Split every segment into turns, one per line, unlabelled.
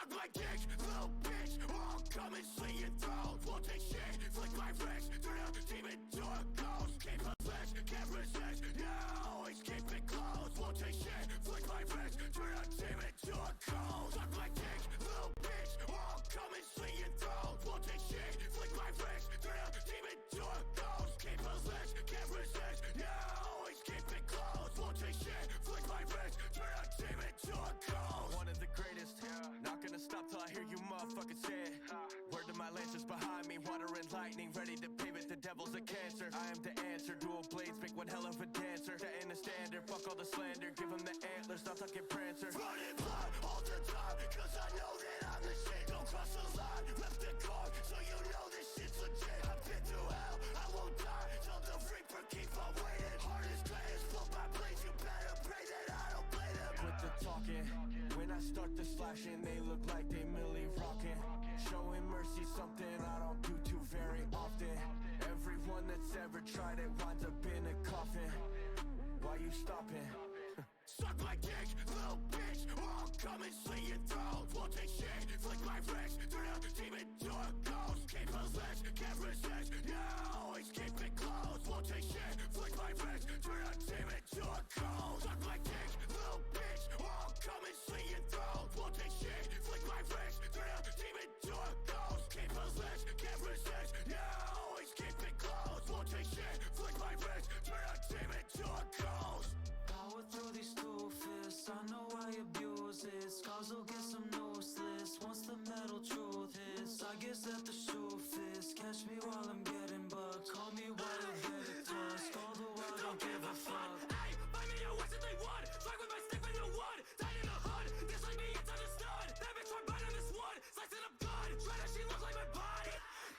Suck my dick, little bitch, or I'll come and slit your throat. Won't take shit, flick my wrist, turn a demon to a ghost. Can't possess, can't resist, yeah, always keep it close. Won't take shit, flick my wrist, turn a demon to a ghost. Suck my dick, little bitch, or I'll come and slit your throat. Won't take shit, flick my wrist, turn a demon to a ghost. Can't possess, can't resist, yeah, always keep it close. Won't take shit, flick my wrist, turn a demon to a ghost. One of the greatest, not gonna stop till I hear you motherfuckers say it. Word to my lancers behind me, water and lightning, ready to pave it, the devil's a cancer. I am the answer, dual blades make one hell of a dancer. That ain't a standard, fuck all the slander, give them the antlers, not tucking prancer. Running blood all the time, cause I know that I'm the shit. Don't cross the line, left the car, so you know this shit's legit. I've been through hell, I won't die, till the reaper keep on waiting. Heart is glass, flow my blades, you better pray that I don't play them. Quit the talking, when I start the slashing, they look like they Millie rockin'. Showing mercy, something I don't do too very often. Everyone that's ever tried it winds up in a coffin. Why you stopping? Suck my dick, little bitch, or I'll come and slit your throat. Won't take shit, flick my wrist, turn a demon to a ghost. Can't possess, can't resist, yeah, always keep it close. Won't take shit, flick my wrist, turn a demon to a ghost. Suck my dick, little bitch, or I'll come and slit your throat. Won't take shit, flick my wrist, turn a demon to a ghost. Can't possess, can't resist, yeah, always keep it close. Won't take shit, flick my wrist, turn a demon to a ghost.
Power through these two fists, I know I abuse it. Scars will get some useless once the metal truth is. I guess that the shoe fits. Catch me while I'm getting bucked. Call me while I get a tusk. Although I don't give a fuck.
Hey, find me a West if they would. Strike with my stick with no wood. Died in the hood. This like me, it's understood. That bitch right better this wood. Slicing up good. Shredder, she looks like my body.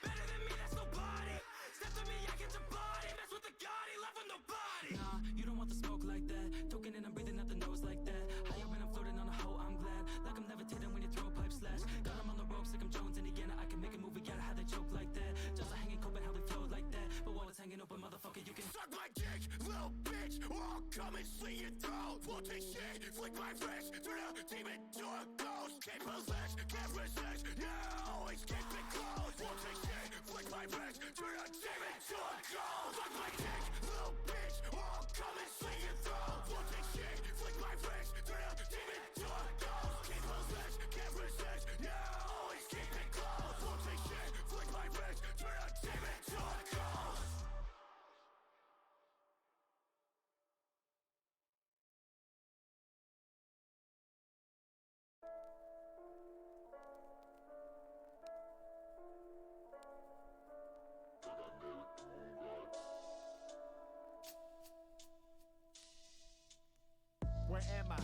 Better than me, that's nobody. Step to me, I get your body. Mess with the god, he left with nobody.
Nah, you don't want the smoke like that. Token and I'm breathing out the nose like that. Higher when I'm floating on a hoe, I'm glad. Like I'm levitating when you throw a pipe slash. Got him on the ropes like I'm Jones Indiana. I can make a movie out of how they choke like that. Just a hanging cope and how they flow like that. But while it's hanging open, motherfucker, you can
suck my dick, little bitch, or I'll come and slit your throat. Won't take shit, flick my wrist, turn a demon to a ghost. Can't possess, can't resist, yeah, always keep it close. Won't take shit, flick my wrist, turn a demon to a ghost. Suck my dick, little bitch, or I'll come and slit your throat. Won't take shit, flick my wrist, turn a demon to a ghost. Can't possess, can't resist, yeah, always keep it close. Won't take shit, flick my wrist, turn a demon to a ghost.
Where am I?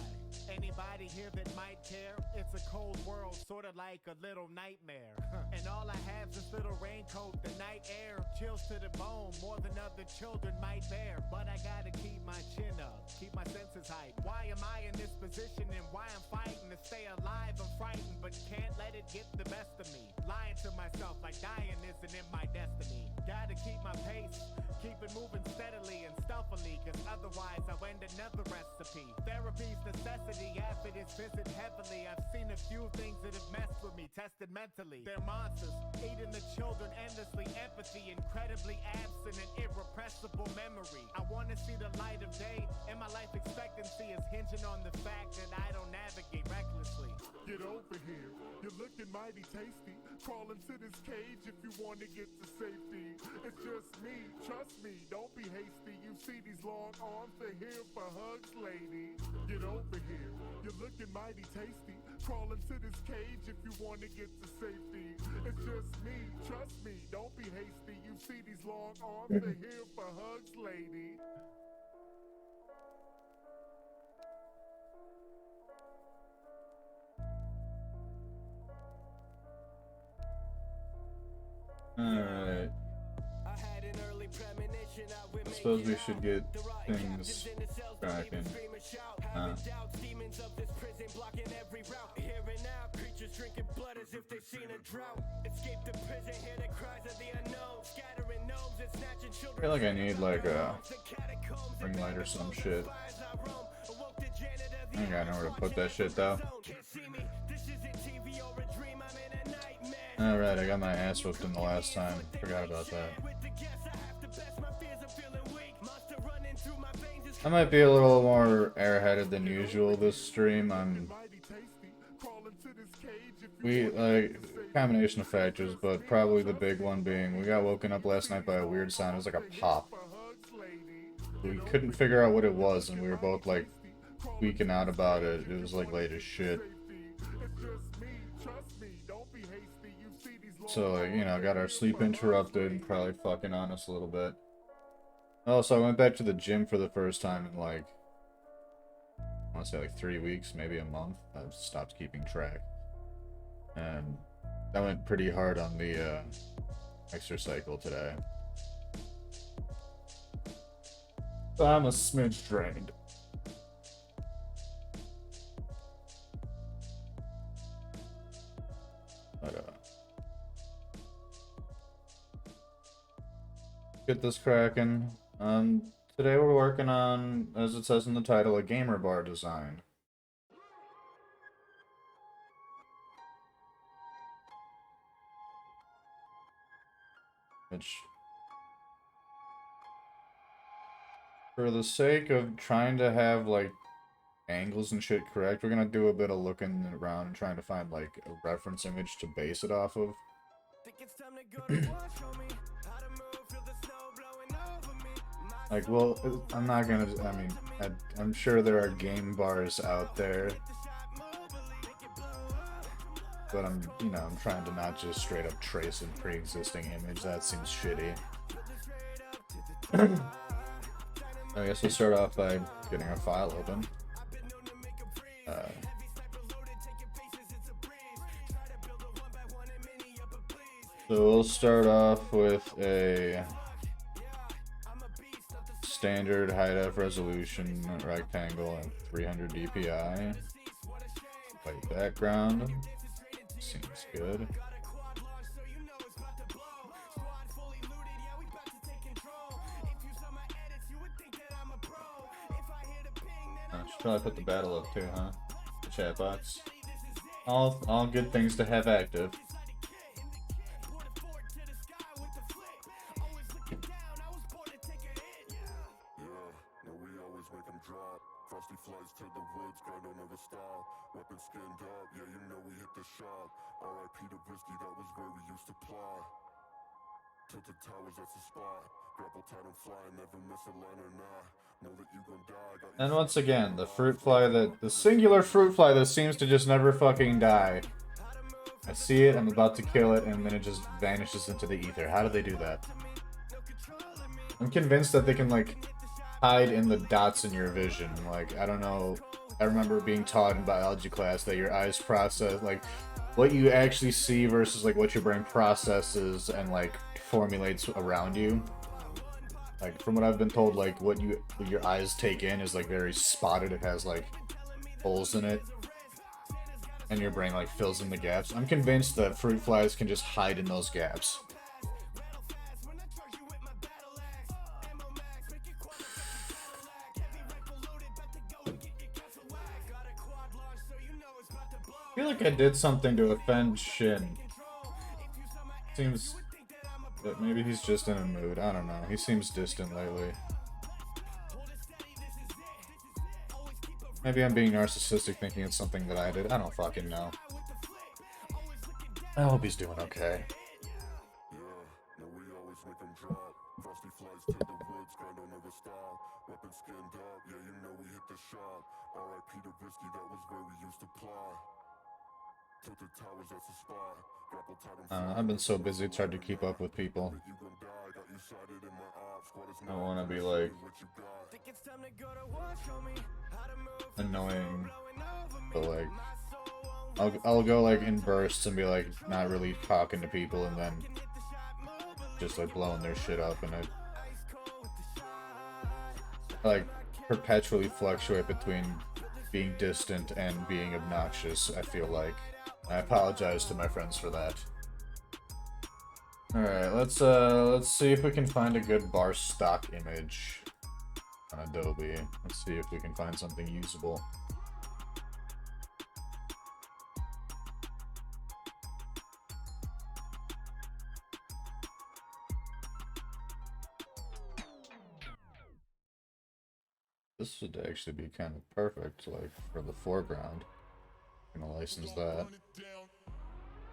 Anybody here that might care? It's a cold world, sorta like a little nightmare. And all I have is this little raincoat, the night air chills to the bone, more than other children might bear. But I gotta keep my chin up, keep my senses height. Why am I in this position and why I'm fighting to stay alive? I'm frightened, but can't let it get the best of me. Lying to myself like dying isn't in my destiny. Gotta keep my pace, keep it moving steadily and stealthily, cause otherwise I'll end another recipe. Therapy's necessity, after this visit heavily. I've seen a few things that have messed with me, tested mentally. They're monsters, eating the children endlessly. Empathy, incredibly absent and irrepressible memory. I wanna see the light of day, and my life expectancy is hinging on the fact that I don't navigate recklessly.
Get over here, you're looking mighty tasty. Crawl into this cage if you want to get to safety. It's just me, trust me, don't be hasty. You see these long arms, they're here for hugs, lady. Get over here, you're looking mighty tasty. Crawl into this cage if you want to get to safety. It's just me, trust me, don't be hasty. You see these long arms, they're here for hugs, lady.
Alright. I suppose we should get things cracking. I feel like I need like a ring light or some shit. I ain't got nowhere to put that shit though. Alright, I got my ass whooped in the last time. Forgot about that. I might be a little more airheaded than usual this stream. Combination of factors, but probably the big one being we got woken up last night by a weird sound. It was like a pop. We couldn't figure out what it was, and we were both like tweaking out about it. It was like late as shit. So, like, you know, got our sleep interrupted, probably fucking on us a little bit. Also, I went back to the gym for the first time in like, I want to say like 3 weeks, maybe a month. I've stopped keeping track. And I went pretty hard on the exercise cycle today. So I'm a smidge drained. But, get this cracking. Today we're working on, as it says in the title, a gamer bar design. Which, for the sake of trying to have, like, angles and shit correct, we're gonna do a bit of looking around and trying to find, like, a reference image to base it off of. Like, well, I'm not gonna, I mean, I'm sure there are game bars out there. But I'm trying to not just straight up trace a pre-existing image. That seems shitty. I guess we'll start off by getting our file open. So we'll start off with a standard high-def resolution rectangle and 300 DPI. White background. Seems good. I should probably put the battle up too, huh? The chat box. All good things to have active. And once again, the singular fruit fly that seems to just never fucking die. I see it, I'm about to kill it, and then it just vanishes into the ether. How do they do that? I'm convinced that they can, like, hide in the dots in your vision. Like, I don't know. I remember being taught in biology class that your eyes process, like, what you actually see versus, like, what your brain processes and, like, formulates around you. Like, from what I've been told, like, what your eyes take in is, like, very spotted. It has, like, holes in it. And your brain, like, fills in the gaps. I'm convinced that fruit flies can just hide in those gaps. I feel like I did something to offend Shin. Seems that maybe he's just in a mood. I don't know. He seems distant lately. Maybe I'm being narcissistic thinking it's something that I did. I don't fucking know. I hope he's doing okay. I've been so busy, it's hard to keep up with people. I want to be, like, annoying, but, like, I'll go, like, in bursts and be, like, not really talking to people, and then just, like, blowing their shit up, and I, like, perpetually fluctuate between being distant and being obnoxious, I feel like. I apologize to my friends for that. Alright, let's see if we can find a good bar stock image on Adobe. Let's see if we can find something usable. This would actually be kind of perfect, like, for the foreground. I'm gonna license that.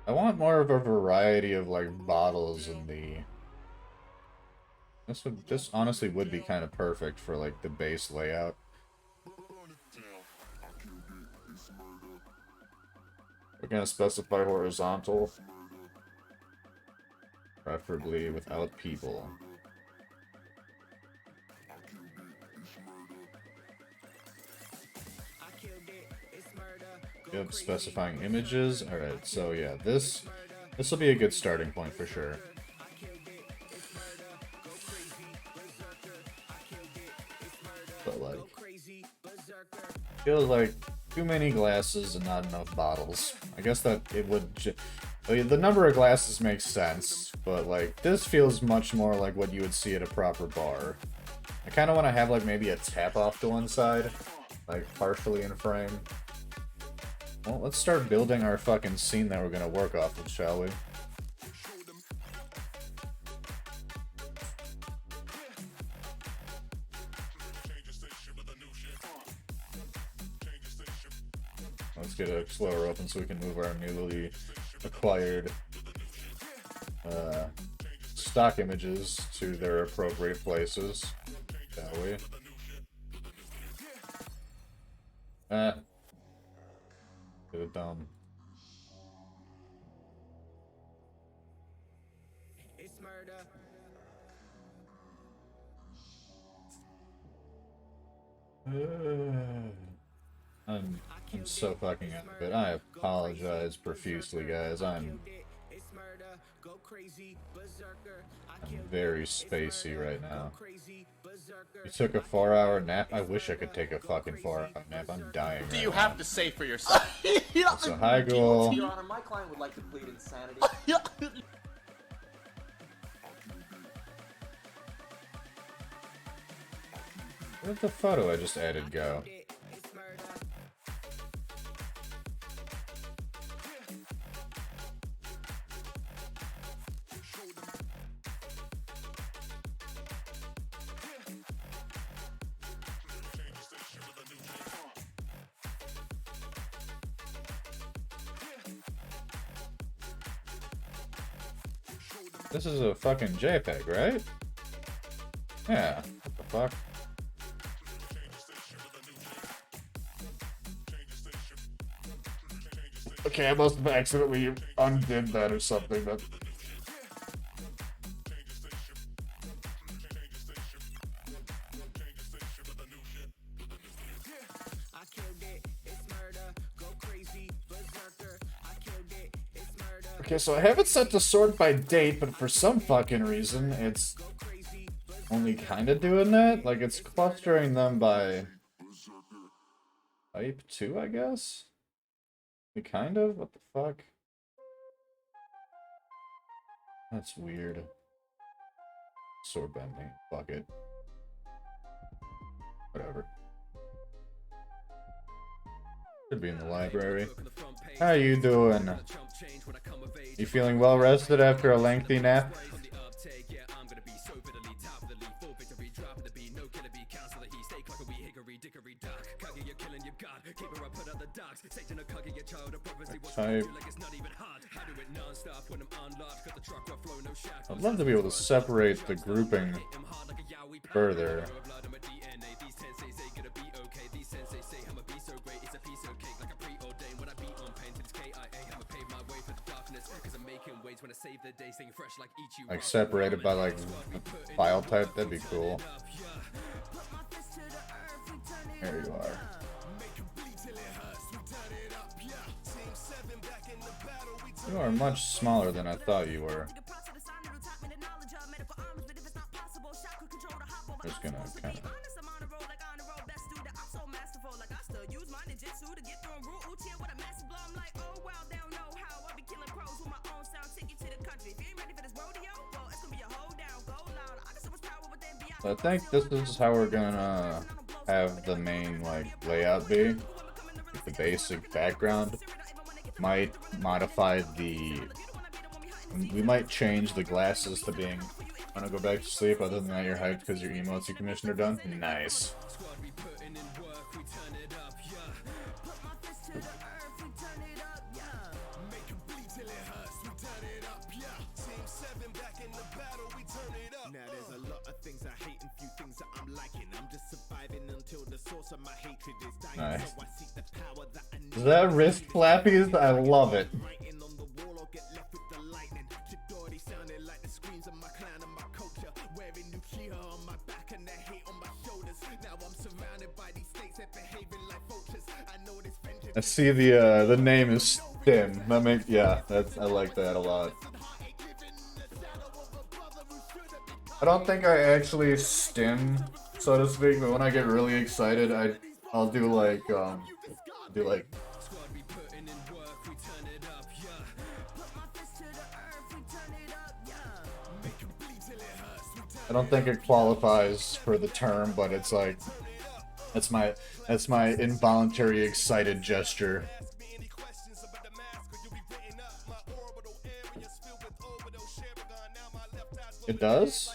I want more of a variety of, like, bottles in the... This honestly would be kind of perfect for, like, the base layout. We're gonna specify horizontal. Preferably without people. Yep, specifying images. Alright, so yeah, this will be a good starting point for sure. But like, feels like too many glasses and not enough bottles. I guess that it would. The number of glasses makes sense, but like this feels much more like what you would see at a proper bar. I kind of want to have like maybe a tap off to one side, like partially in frame. Well, let's start building our fucking scene that we're gonna work off of, shall we? Let's get a slower open so we can move our newly acquired stock images to their appropriate places, shall we? Get it done. I'm so fucking out of it. I apologize profusely, guys. I'm very spacey right now. You took a 4-hour nap? I wish I could take a fucking 4-hour nap. I'm dying right now.
Do you have to say for yourself?
So, hi, Ghoul.
Your Honor, my client would like to plead insanity.
Where did the photo I just added go? This is a fucking JPEG, right? Yeah. What the fuck? Okay, I must have accidentally undid that or something, but... Okay, so I have it set to sort by date, but for some fucking reason, it's only kind of doing that. Like, it's clustering them by type 2, I guess? Kind of? What the fuck? That's weird. Sort by me. Fuck it. Whatever. Should be in the library. How you doing? You feeling well rested after a lengthy nap? Type. I'd love to be able to separate the grouping further. Like separated by like file type, that'd be cool. There you are. You are much smaller than I thought you were. Just gonna kind of... So I think this is how we're gonna have the main like layout be. With the basic background. Might modify the... We might change the glasses to being... Wanna go back to sleep? Other than that, you're hyped because your emotes you commissioned are done? Nice. Nice. Is that wrist flappies? I love it. I see the name is Stim. That makes, yeah, that's, I like that a lot. I don't think I actually stim, so to speak, but when I get really excited, I'll do like I don't think it qualifies for the term, but it's like that's my involuntary excited gesture. It does?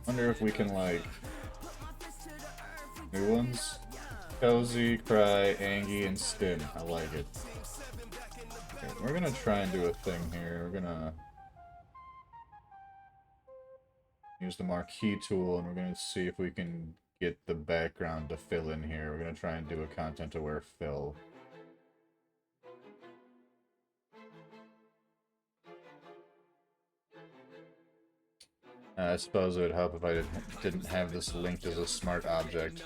Wonder if we can like new ones. Cozy, Cry, Angie, and Stim. I like it. Okay, we're gonna try and do a thing here. We're gonna use the marquee tool and we're gonna see if we can get the background to fill in here. We're gonna try and do a content aware fill. I suppose it would help if I didn't have this linked as a smart object.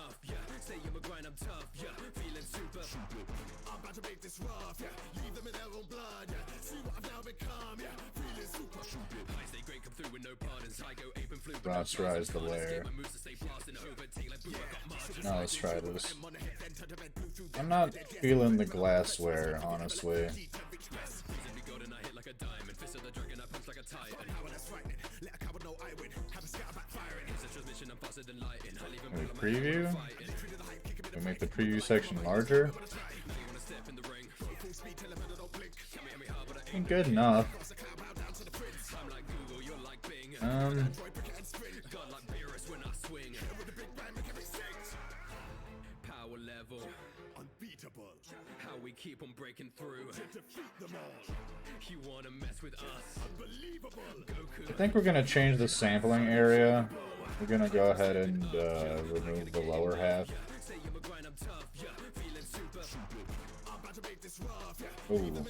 Rasterize the layer. Now let's try this. I'm not feeling the glassware, honestly. Preview? We make the preview section larger. Good enough.
How we keep on breaking through to defeat them all. You wanna mess with us? Unbelievable.
I think we're gonna change the sampling area. We're gonna go ahead and remove the lower half. Ooh.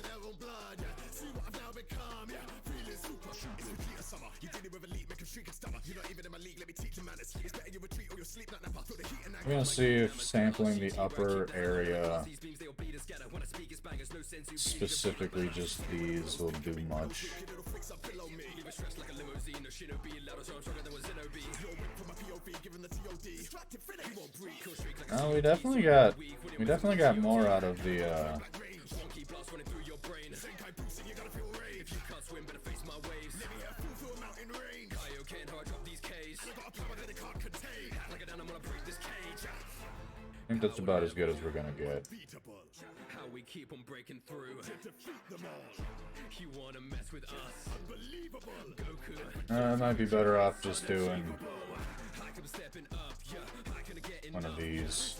We're gonna see if sampling the upper area, specifically just these, will do much. Oh, we definitely got more out of the I think that's about as good as we're gonna get.
How we keep on breaking through to defeat them all. You wanna mess with us? Unbelievable.
I might be better off just doing one of these.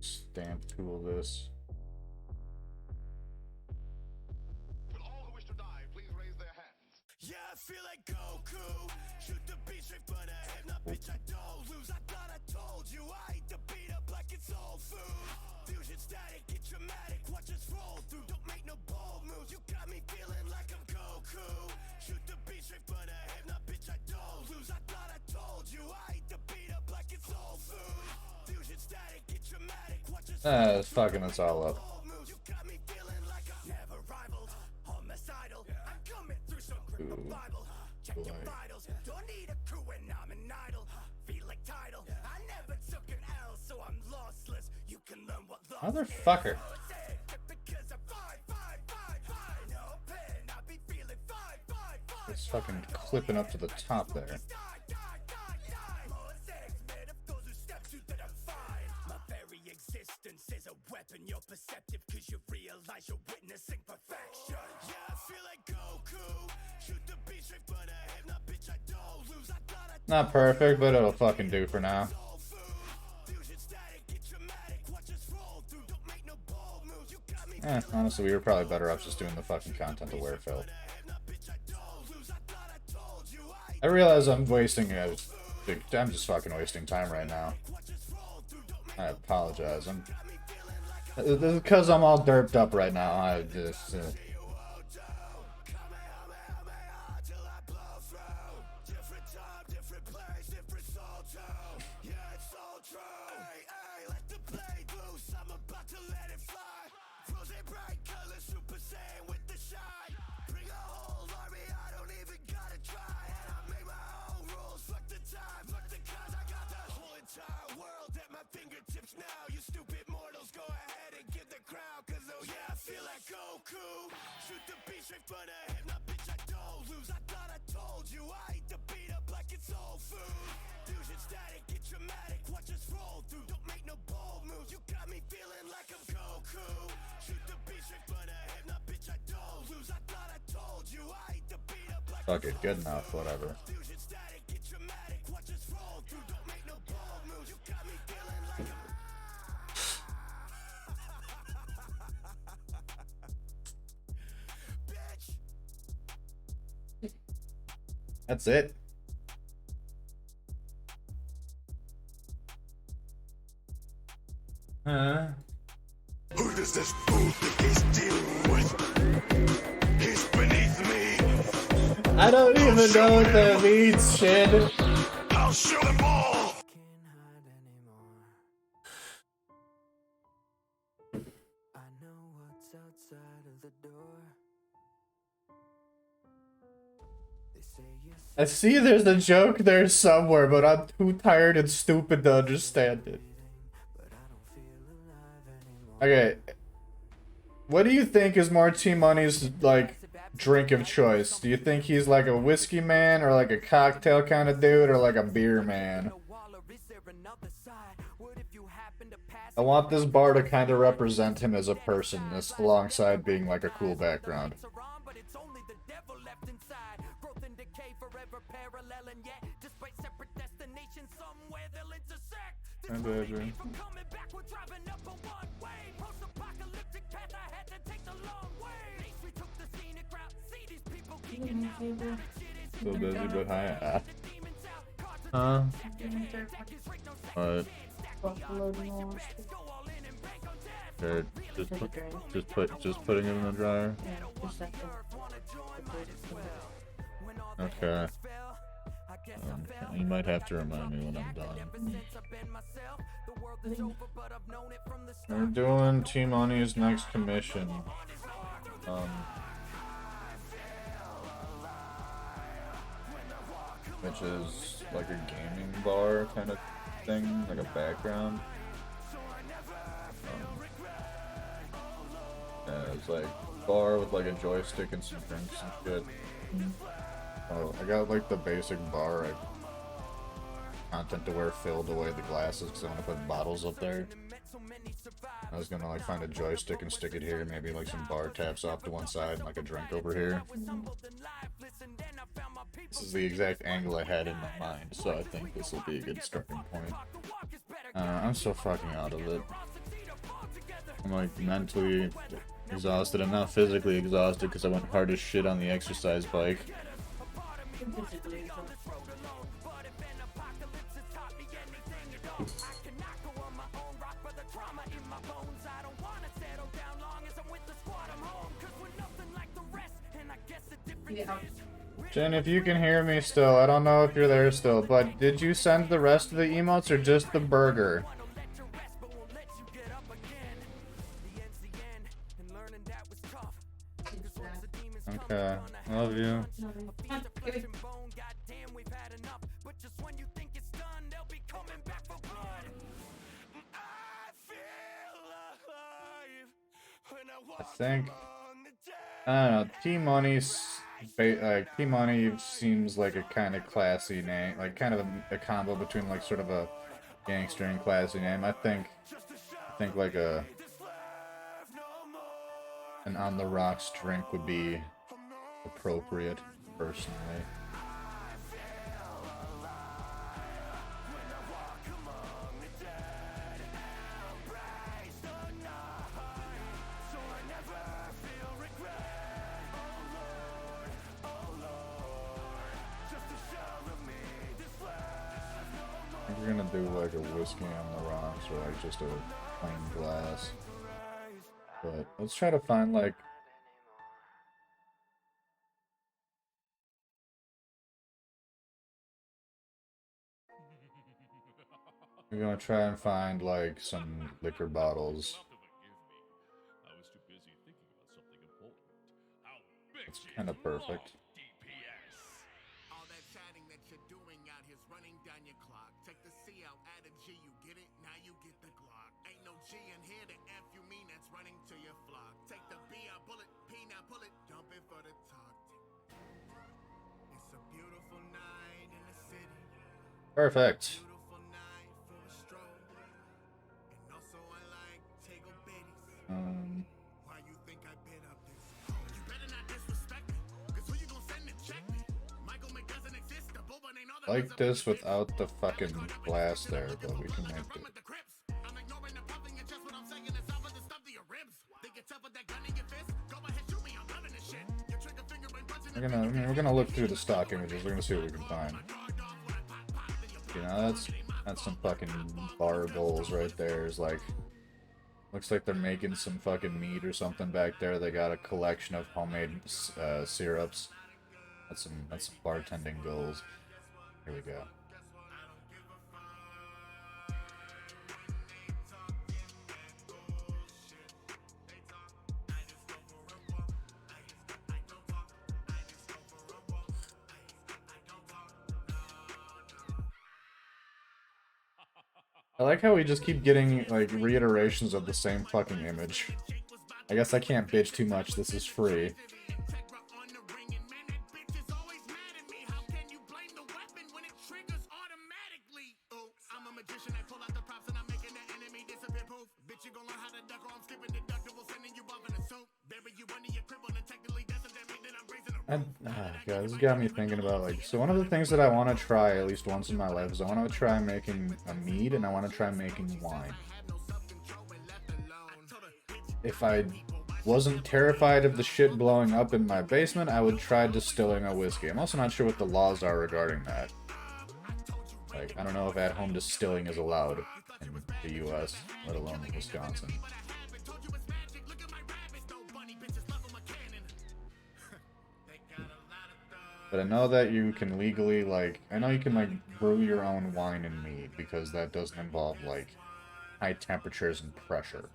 Stamp tool this.
Will all who wish to die please raise their hands? Yeah, I feel like Goku. Shoot the beat straight for the head. Now, bitch, I don't lose. I thought I told you. I eat the beat up like it's all food. Fusion static, get dramatic. Watch us roll through. Don't make no bold moves. You got me feeling like I'm Goku. Shoot the beat straight for the head. Now, bitch, I don't lose. I thought I told you. I eat the beat up like it's all food.
It's fucking us all up. Ooh. Boy. Motherfucker. It's fucking clipping up to the top there. Not perfect, but it'll fucking do for now. Honestly, we were probably better off just doing the fucking content aware fill. I realize I'm wasting I'm just fucking wasting time right now. I apologize. This is because I'm all derped up right now. I just fuck it, good enough, whatever. That's it.
Who does this fool think he's dealing with? He's beneath me.
I don't even know what that means, shit.
I'll show them all.
I see there's a joke there somewhere, but I'm too tired and stupid to understand it. Okay. What do you think is more T-Money's, like, drink of choice? Do you think he's like a whiskey man, or like a cocktail kind of dude, or like a beer man? I want this bar to kind of represent him as a person, this alongside being like a cool background. So busy, but high. Huh? What? Okay, just putting it in the dryer. Okay. You might have to remind me when I'm done. We're doing T-Money's next commission. Which is like a gaming bar kind of thing, like a background. Yeah, it's like a bar with like a joystick and some drinks and shit. Oh, I got like the basic bar. Content to wear filled away the glasses because I want to put bottles up there. I was gonna like find a joystick and stick it here, maybe like some bar taps off to one side and like a drink over here. This is the exact angle I had in my mind, so I think this will be a good starting point. I'm so fucking out of it. I'm like mentally exhausted. I'm not physically exhausted because I went hard as shit on the exercise bike. Jen, if you can hear me still, I don't know if you're there still, but did you send the rest of the emotes or just the burger? Okay, love you. I think, I don't know, T-Money seems like a kind of classy name, like kind of a combo between like sort of a gangster and classy name. I think like an on the rocks drink would be appropriate, personally. I think we're gonna do like a whiskey on the rocks or like just a plain glass. But let's try to find like we're gonna try and find like some liquor bottles. It's kind of perfect.
All that chatting that you're doing out here's running down your clock. Take the C out, add a G, you get it? Now you get the Glock. Ain't no G in here, the F you mean that's running to your flock. Take the B out, bullet, P now pull it, dump it for the talk. It's a beautiful night in the city.
Perfect.
Beautiful night for a stroll. And also I like Tego Bitties. Why you think I bit up this? You better not disrespect me, cause who you gonna send to check me? Michael Mc doesn't exist, the Boba ain't all that
Like this without the fucking glass there, but we can make it.
I'm ignoring the puffing and just what I'm saying is over the stuff to your ribs. Think it's tough with that gun in your fist? Go ahead, shoot me, I'm loving this shit. Your trigger finger ain't punching
We're gonna look through the stock images. We're gonna see what we can find. You know, that's some fucking bar goals right there. Is like, looks like they're making some fucking mead or something back there. They got a collection of homemade syrups. That's some bartending goals. Here we go. I like how we just keep getting, like, reiterations of the same fucking image. I guess I can't bitch too much, this is free. God, this got me thinking about, like, so one of the things that I want to try at least once in my life is I want to try making a mead and I want to try making wine. If I wasn't terrified of the shit blowing up in my basement, I would try distilling a whiskey. I'm also not sure what the laws are regarding that. Like, I don't know if at-home distilling is allowed in the US, let alone in Wisconsin. But I know that you can legally, like, I know you can, like, brew your own wine and mead, because that doesn't involve, like, high temperatures and pressure.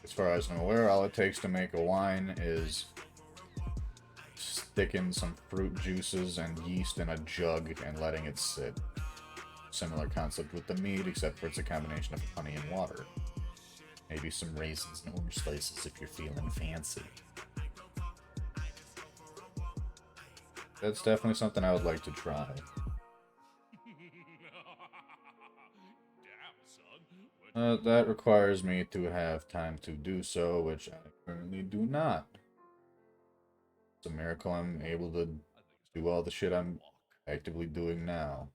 As far as I'm aware, all it takes to make a wine is sticking some fruit juices and yeast in a jug and letting it sit. Similar concept with the mead, except for it's a combination of honey and water. Maybe some raisins and orange slices if you're feeling fancy. That's definitely something I would like to try. That requires me to have time to do so, which I currently do not. It's a miracle I'm able to do all the shit I'm actively doing now.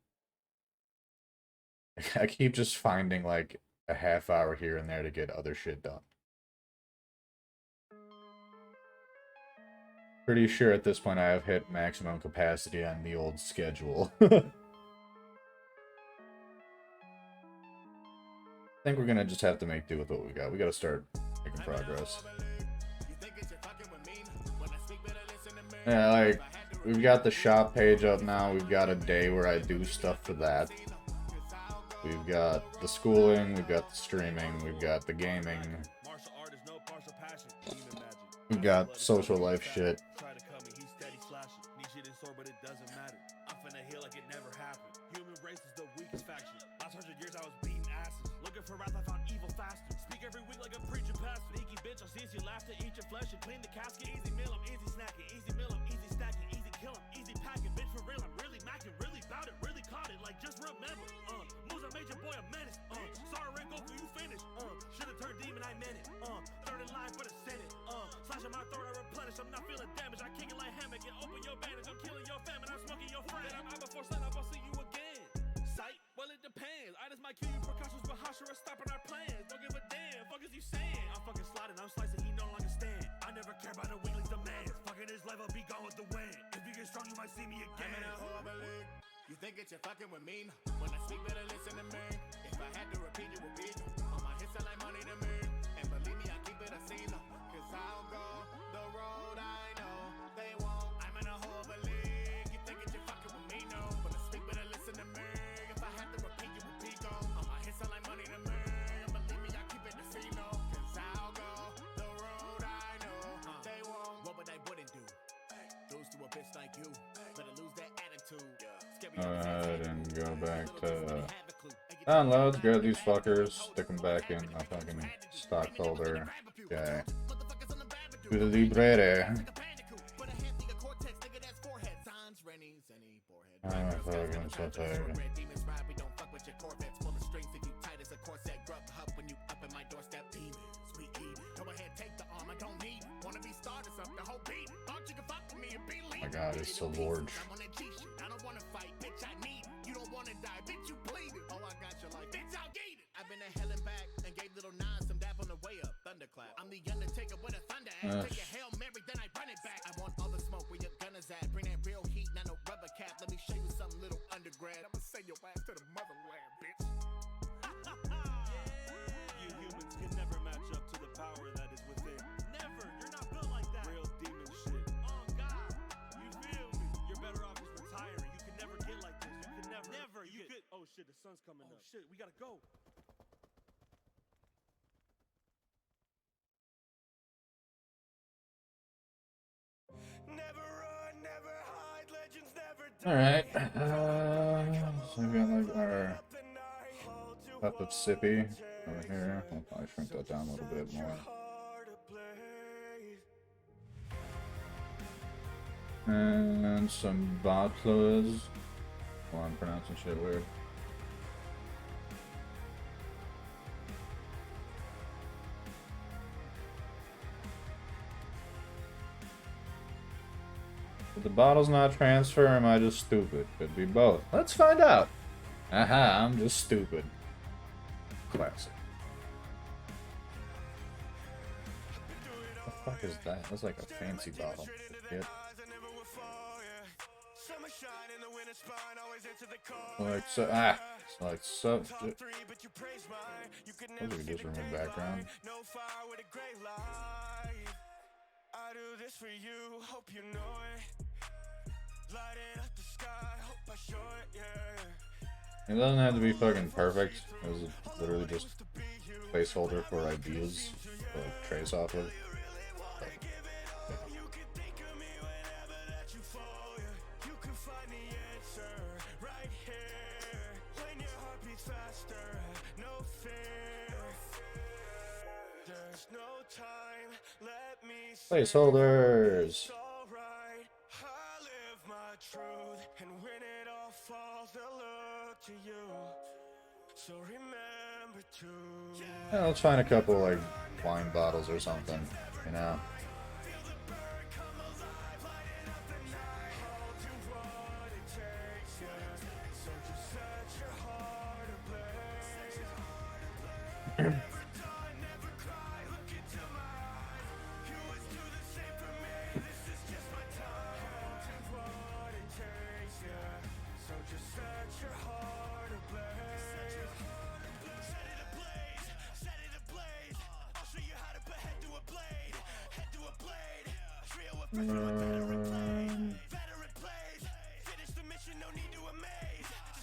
I keep just finding, like, a half hour here and there to get other shit done. Pretty sure at this point I have hit maximum capacity on the old schedule. I think we're gonna just have to make do with what we got. We gotta start making progress. Yeah, like, we've got the shop page up now. We've got a day where I do stuff for that. We've got the schooling, we've got the streaming, we've got the gaming. We got social life shit.
Try to cut me, he's steady slashing. Need shit in store, but it doesn't matter. I'm finna heal like it never happened. Human race is the weakest faction. Last 100 years I was beating asses. Looking for wrath, I found evil faster. Speak every week like a preacher pastor. Sneaky bitch, I'll see you laugh to eat your flesh and clean the casket. Easy meal, I'm easy snacking. Easy meal, I'm easy stacking. Easy kill, I'm easy packing. Bitch, for real, I'm really macking. Really bout it, really caught it. Like, just remember. Moves, I made your boy a menace. Sorry, Red Goku, you finished. Should've turned demon, I meant it. Third in line for the Senate. Slashing my throat, I replenish. I'm not feeling damage. I kick it like hammock and open your bandage. I'm killing your famine. I'm smoking your friend. I'm out before sun up. I'll see you again. Sight? Well, it depends. I just might kill you precautions, but Hashira stopping our plans. Don't give a damn. Fuck is you saying? I'm fucking sliding. I'm slicing. He no longer stand. I never care about the weekly's demands. Fucking this life, I'll be gone with the wind. If you get strong, you might see me again. I'm in a horrible league. You think that you're fucking with me? When I speak, better listen to me. If I had to repeat, it would be on my hits, I like money to me. And believe me, I keep it a scene. Cause I'll go the road I know they won't. I'm in a horrible league. You think that you're fucking with me? No. When I speak, better listen to me. If I had to repeat, it would be gone. On my hits, I like money to me. And believe me, I keep it a scene. Cause I'll go the road I know they won't. What would I wouldn't do? Lose to a bitch like you. Better lose that attitude.
Alright, and go back to downloads, grab these fuckers, stick them back in my fucking stock folder. Okay. To the library. Alright, fucking so tired. Oh my god, it's so large. I'm the Undertaker with a thunder axe. Take a Hail Mary, then I run it back. I want all the smoke where your gun is at. Bring that real heat, not no rubber cap. Let me show you something, little undergrad. I'ma send your ass to the motherland, bitch.
You humans can never match up to the power that is within. Never. You're not built like that. Real demon shit. Oh God. You feel me? You're better off just retiring. You can never get like this. You can never. Never. You could. Oh shit, the sun's coming up. Shit, we gotta go.
Alright, so we got like our cup of sippy over here. I'll probably shrink that down a little bit more. And some bottles. Oh, I'm pronouncing shit weird. Did the bottles not transfer, or am I just stupid? Could be both. Let's find out. Aha, I'm just stupid. Classic. What the fuck is that? That's like a fancy bottle. Shit. Like so, like so. Those are just remove background.
I do this for you, hope you know it. Lighting up the sky, hope I show it, yeah.
It doesn't have to be fucking perfect. It was literally just a placeholder for ideas to like, trace off of. But, yeah. Placeholders. Yeah, let's find a couple like wine bottles or something, you know.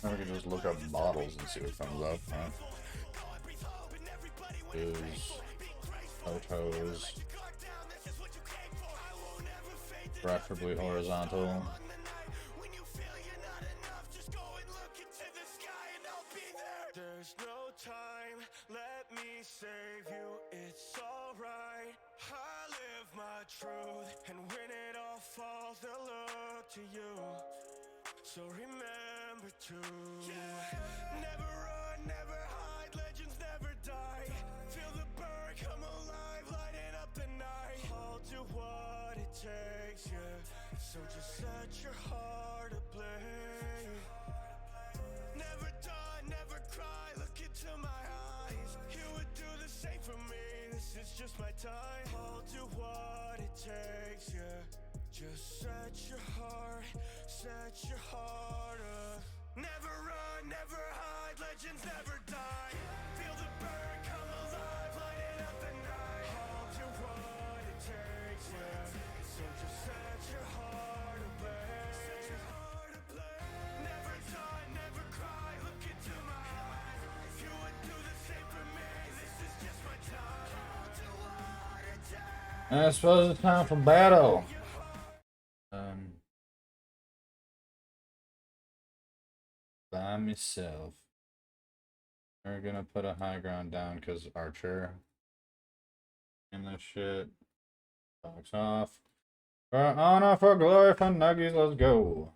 We can just look up bottles and see what comes up, huh? Is photos. Preferably horizontal.
There's no time, let me save you, it's alright. I live my truth, and when it all falls, they'll look to you. So remember to never run, never hide, legends never die. Feel the burn, come alive, lighting up the night. I'll do what it takes, yeah. So just set your heart ablaze. Never die, never cry, look into my eyes. You would do the same for me, this is just my time. I'll do what it takes, yeah. Just set your heart up. Never run, never hide, legends never die. Feel the burn, come alive, lighting up the night. I'll do what it takes, yeah. So just set your heart ablaze. Never die, never cry, look into my eyes. You would do the same for me, this is just my time. I'll do what it takes.
I suppose it's time for battle. By myself. We're gonna put a high ground down because Archer. And this shit. Box off. For honor, for glory, for nuggies, let's go.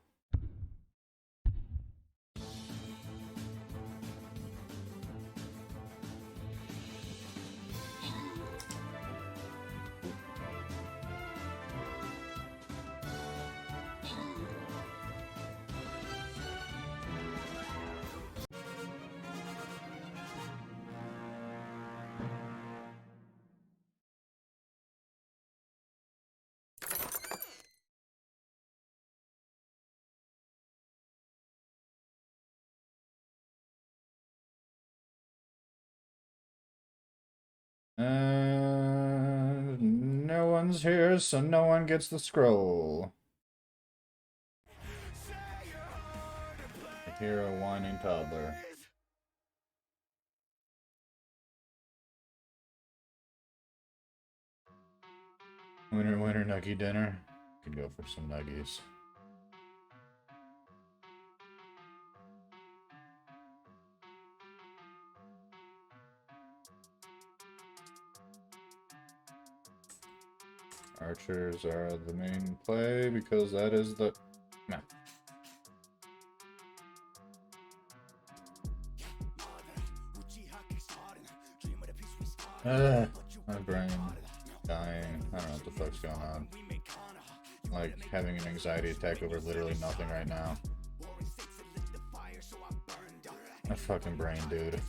And no one's here, so no one gets the scroll. I hear a whining toddler. Winner, winner, nuggie dinner. Could go for some nuggies. Archers are the main play because that is the... No. My brain dying. I don't know what the fuck's going on. Like having an anxiety attack over literally nothing right now. My fucking brain, dude.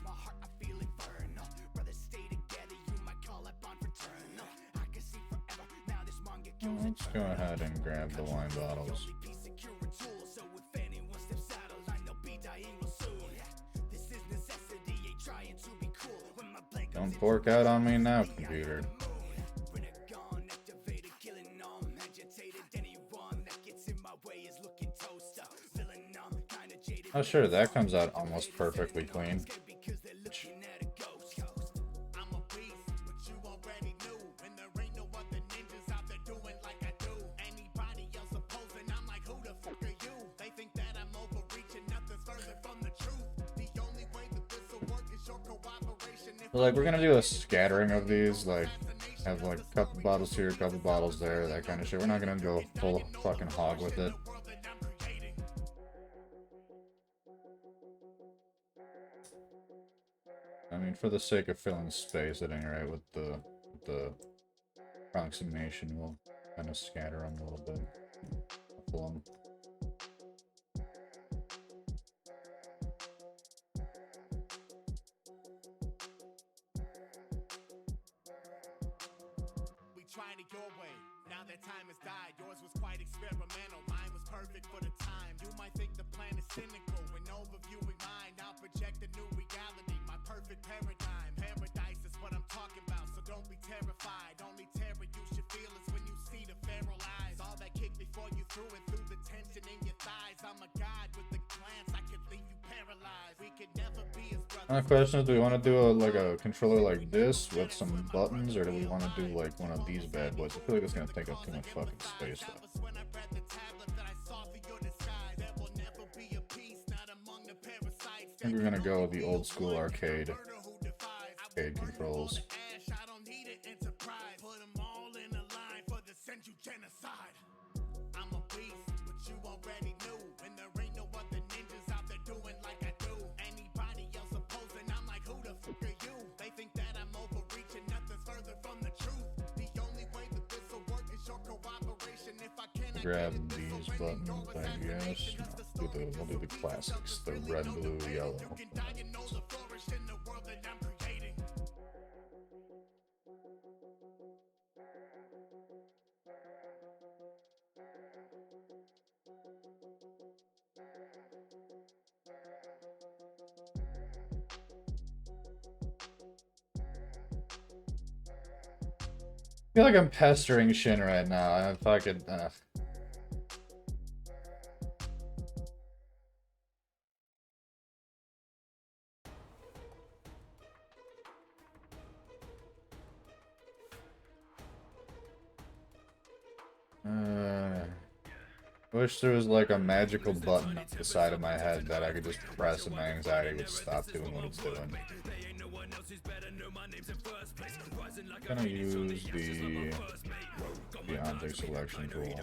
Let's go ahead and grab the wine bottles. Don't fork out on me now, computer. Oh sure, that comes out almost perfectly clean. Like, we're gonna do a scattering of these, like, have like a couple bottles here, a couple bottles there, that kind of shit. We're not gonna go full fucking hog with it. I mean, for the sake of filling space at any rate with the approximation, we'll kind of scatter them a little bit. Pull them.
Trying it your way, now that time has died. Yours was quite experimental, mine was perfect for the time. You might think the plan is cynical when overviewing mine. I'll project a new reality, my perfect paradigm. Paradise is what I'm talking about, so don't be terrified. Only terror you should feel is when you see the feral eyes. All that kick before you threw it through the tension in your thighs. I'm a god with the
glance, I could leave you paralyzed. We could never be as brothers.
My question is, do we want to do like a controller like this with some buttons, or do we want to do like one of these bad boys? I feel like it's gonna take up too much fucking space though.
When I read the tablet that I saw for your disguise, there will never be a peace, not among the parasites.
I think we're gonna go with the old school arcade controls.
Ash, I don't need an enterprise. Put them all in a line for the Senju genocide. I'm a beast, but you already knew. And there ain't no other ninjas out there doing like I do. Anybody else opposing, I'm like, who the fuck are you? They think that I'm overreaching, nothing's further from the truth. The only way that this will work is your cooperation. If I cannot
Grab these buttons, I guess. We'll do the classics, the red, blue, yellow.
you can die and know the flourish in the world that I'm creating.
I feel like I'm pestering Shin right now. I fucking. I wish there was like a magical button on the side of my head that I could just press and my anxiety would stop doing what it's doing. I'm gonna use the object selection tool.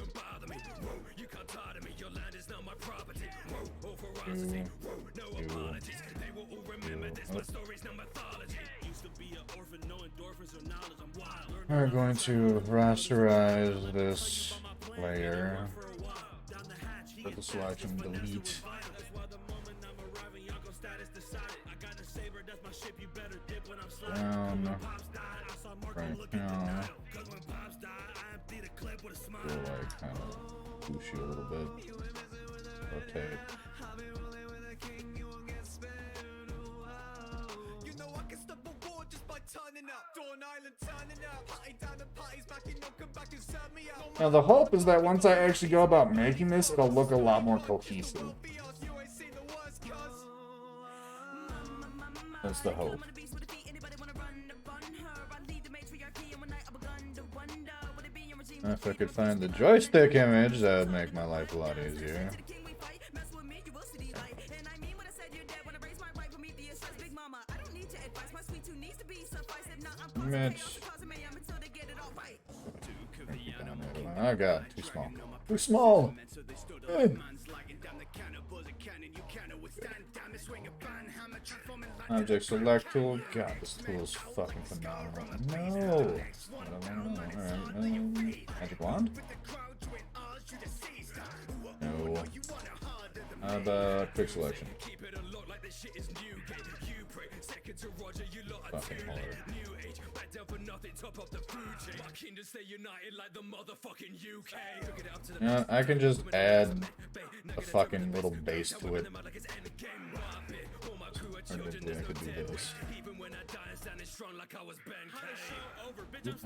We're going to rasterize this layer. Put the selection delete. Down. Right now. Feel like kind of pushy a little bit. Rotate. Now the hope is that once I actually go about making this, it'll look a lot more cohesive. That's the hope. If I could find the joystick image, that would make my life a lot easier. Mitch. Oh god, too small. Too small! Good. Object select tool. God, this tool is fucking phenomenal. No! Alright, magic wand? No. How about quick selection? Fucking horror. You know, I can just add a fucking little base to it. I could do this.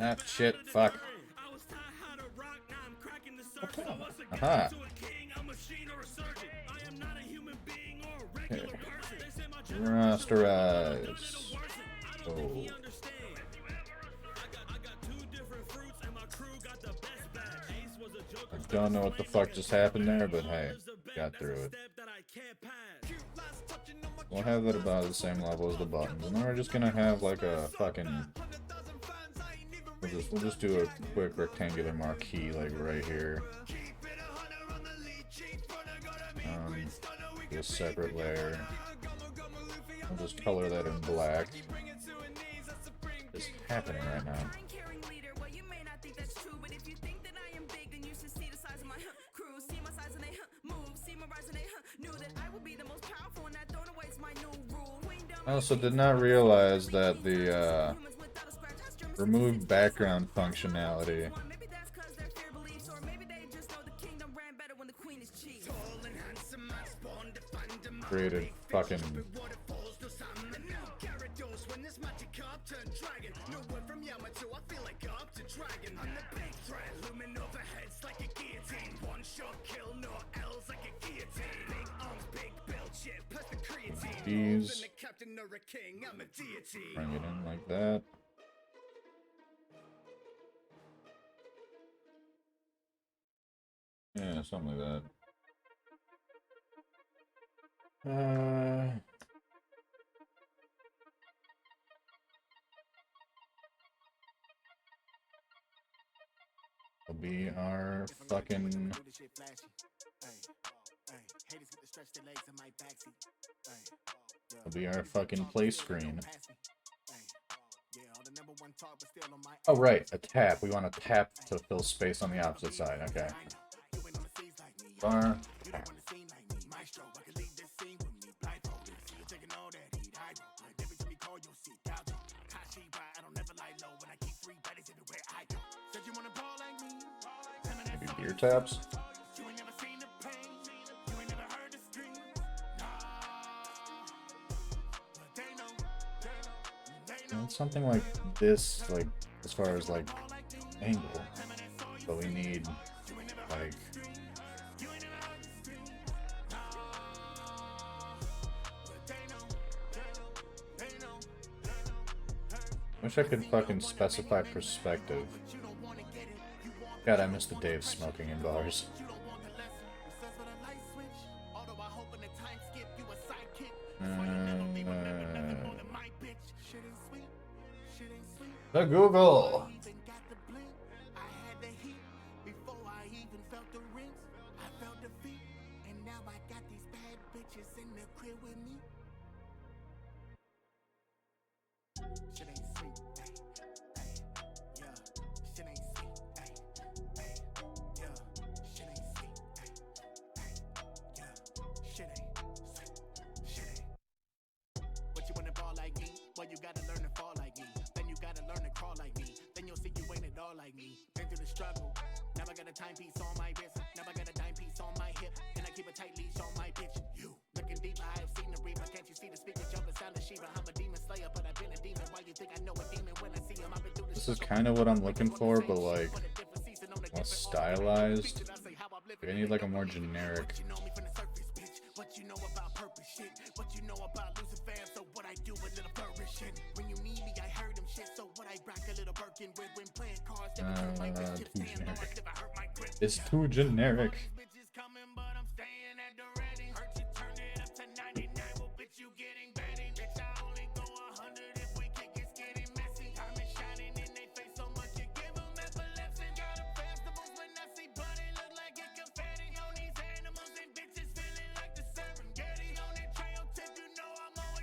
Ah, shit, fuck. Aha. Okay. Rasterize. Oh. I don't know what the fuck just happened there, but hey, got through it. We'll have that about the same level as the buttons, and then we're just gonna have like a fucking. We'll just do a quick rectangular marquee like right here. Do a separate layer. I'll just color that in black. It's happening right now. I also did not realize that the remove background functionality created fucking keys. Bring it in like that. Yeah, something like that. Will be our fucking. Will be our fucking play screen. Oh right, a tap. We want a tap to fill space on the opposite side. Okay. Bar. Tap. Maybe beer taps. And something like this, like as far as like angle, but we need like wish I could fucking specify perspective. God, I miss the day of smoking in bars. The Google. This is kind of what I'm looking for, but like more stylized. I need like a more generic. Too generic. It's too generic.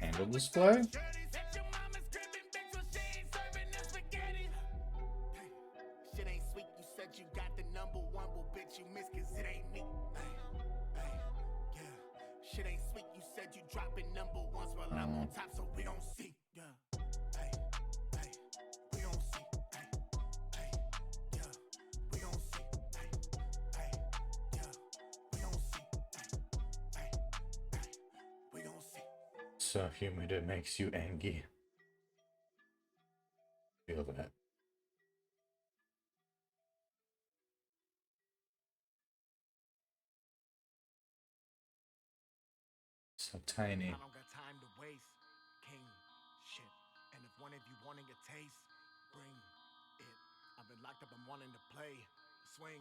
Handle display? So humid it makes you angry. Feel that. So tiny.
I don't got time to waste. King shit. And if one of you wanting a taste, bring it. I've been locked up, I'm wanting to play. Swing.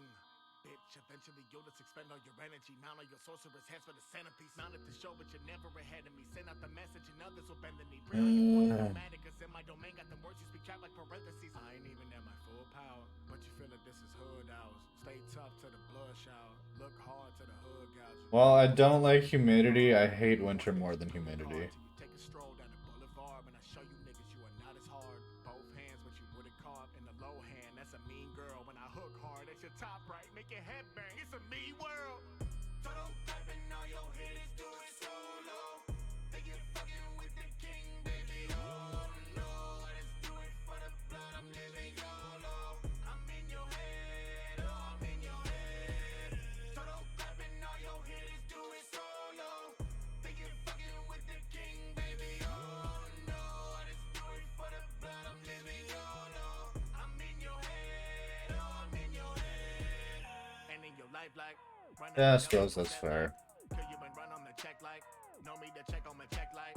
Bitch, eventually you'll just expend all your energy. Mount on your sorcerer's heads for the centerpiece. Mount at the show, but you're never ahead of me. Send out the message and others will bend the knee. Dramatic, cause in my domain got the words you speak out like parentheses. I ain't even at my full power, but you feel like this is hood hours. Stay tough to the blood shower. Look hard to the hood gouge.
Well, I don't like humidity. I hate winter more than humidity.
Take a stroll down the boulevard, and I show you niggas you are not as hard. Both hands, what you would've caught in the low hand. That's a mean girl. When I hook hard, at your top right, make your head bang. It's a me world. Total clapping, all your hitters do it solo. Think you're fucking with the king, baby. Oh no, I just do it for the blood. I'm living YOLO. I'm in your head, oh, I'm in your head. Total clapping, all your hitters do it solo. Think you're fucking with the king, baby. Oh no, I just do it for the blood. I'm living YOLO. I'm in your head, oh, I'm in your head. And in your life, like.
Yeah, I suppose that's fair.
You been run on the check like, know me to check on my check like.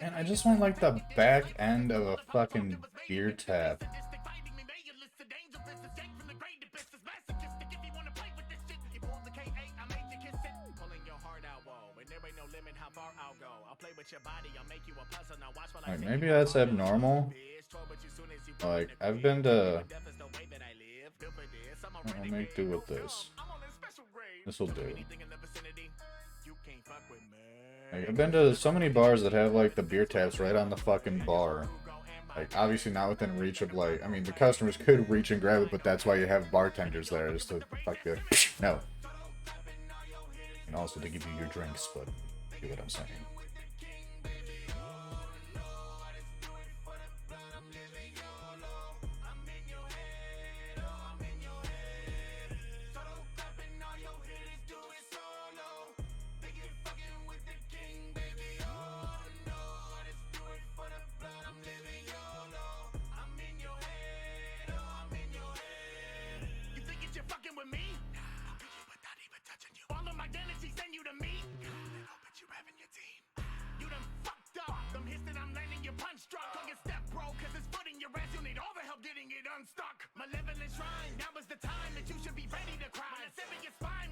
And I just want like the back end of a fucking beer tap. Like maybe that's abnormal. Like I've been to. I'll make do with this. This will do. Like, I've been to so many bars that have like the beer taps right on the fucking bar. Like obviously not within reach of like, I mean the customers could reach and grab it, but that's why you have bartenders there, just to fuck you. No. And also to give you your drinks, but you get what I'm saying.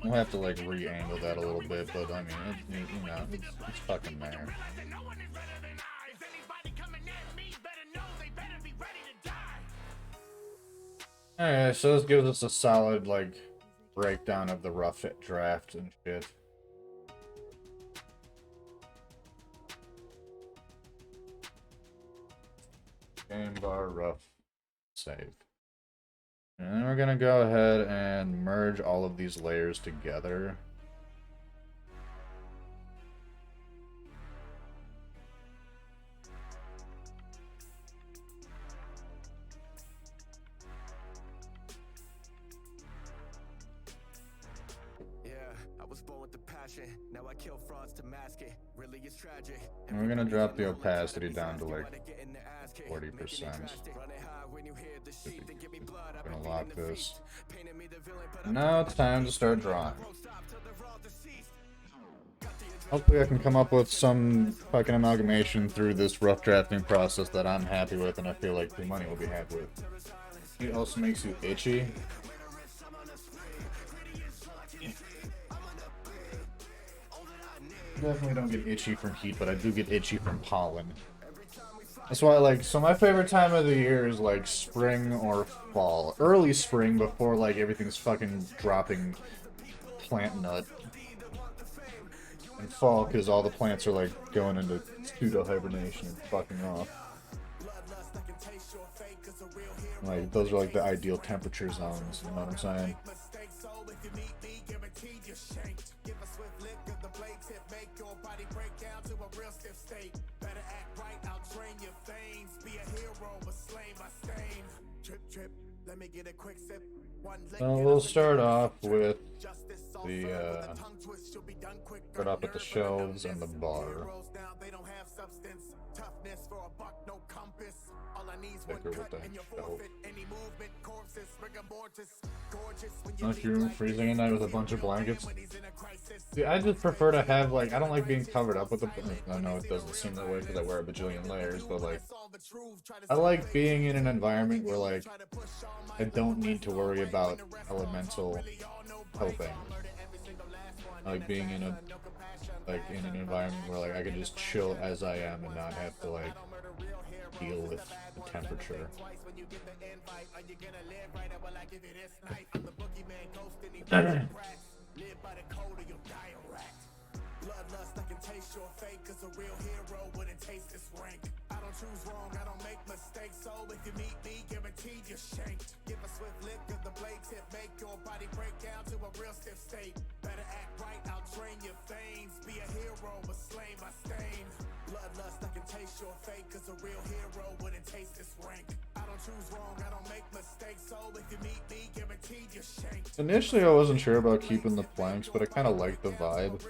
We'll have to like re-angle that a little bit, but I mean, you know, it's fucking there. Alright, so this gives us a solid like breakdown of the rough draft and shit. Game bar rough save. And then we're gonna go ahead and merge all of these layers together.
Now I kill frauds to mask it. Really it's tragic.
And we're gonna drop the opacity down to like 40%. We're gonna lock this. And now it's time to start drawing. Hopefully I can come up with some fucking amalgamation through this rough drafting process that I'm happy with and I feel like the money will be happy with. It also makes you itchy. Definitely don't get itchy from heat, but I do get itchy from pollen. That's why, like, so my favorite time of the year is, like, spring or fall. Early spring before, like, everything's fucking dropping plant nut. And fall, because all the plants are, like, going into pseudo-hibernation and fucking off. Like, those are, like, the ideal temperature zones, you know what I'm saying? So we'll start off with the start off with the shelves and the bar. Thicker with that shelf. Don't you freezing at night with a bunch of blankets? See, I just prefer to have, like, I don't like being covered up with the. I know it doesn't seem that way because I wear a bajillion layers, but like, I like being in an environment where, like, I don't need to worry about elemental helping. I like being in a, like, in an environment where, like, I can just chill as I am and not have to, like, deal with the temperature.
Bloodlust, I can taste your fate, cause a real hero wouldn't taste this rank. I don't choose wrong, I don't make mistakes, so if you meet me, guaranteed you're shanked. Give a swift lick of the blade tip, make your body break down to a real stiff state. Better act right, I'll drain your veins. Be a hero, but slain by stain. Bloodlust, I can taste your fate, cause a real hero wouldn't taste this rank. I don't choose wrong, I don't make mistakes, so if you meet me, guaranteed you're shanked.
Initially, I wasn't sure about keeping the planks, but I kind of like the vibe.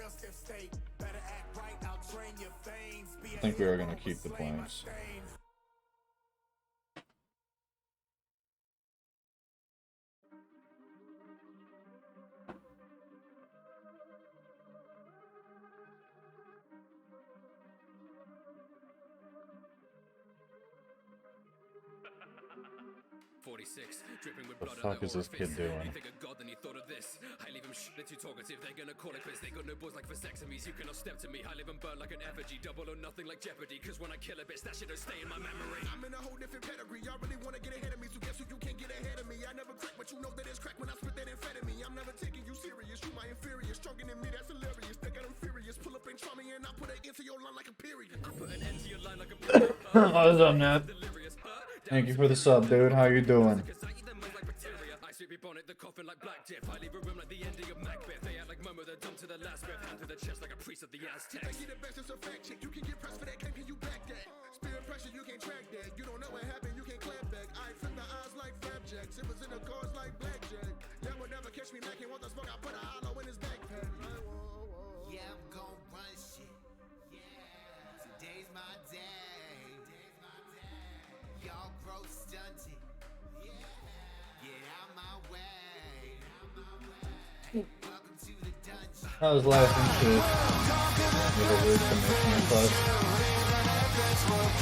I think we are going to keep the planks. The fuck is this kid doing?
I leave them they're too talkative, they're gonna call it quits. They got no balls like vasectomies, you cannot step to me. I live and burn like an effigy, double or nothing like Jeopardy. Cause when I kill a bitch, that shit don't stay in my memory. I'm in a whole different pedigree, y'all really wanna get ahead of me. So guess who you can't get ahead of me. I never crack, but you know that it's crack when I spit that amphetamine. I'm never taking you serious, you my inferior. Stronger than me, that's hilarious. They got them furious, pull up and try me and I put an end to your line like a period. I put an end to your line like a period.
What's up, Ned? Thank you for the sub, dude. How you doing?
Bonnet the coffin like black dip. I leave a room like the ending of Macbeth. They act like Momo, the dumb to the last breath. Hand to the chest like a priest of the Aztecs. You the best, it's a fact check. You can get pressed for that, can you back that? Spirit pressure, you can't track that. You don't know what happened, you can't clap back. I flip the eyes like flapjacks. It was in the cards like blackjack. Y'all will never catch me lacking. Want the smoke, I put a hollow in his backpack.
Yeah, I'm gon' run shit. Yeah, today's my day. Y'all grow stunted. Get out my way. Welcome to the dungeon.
I was laughing shit. With a weird commission request.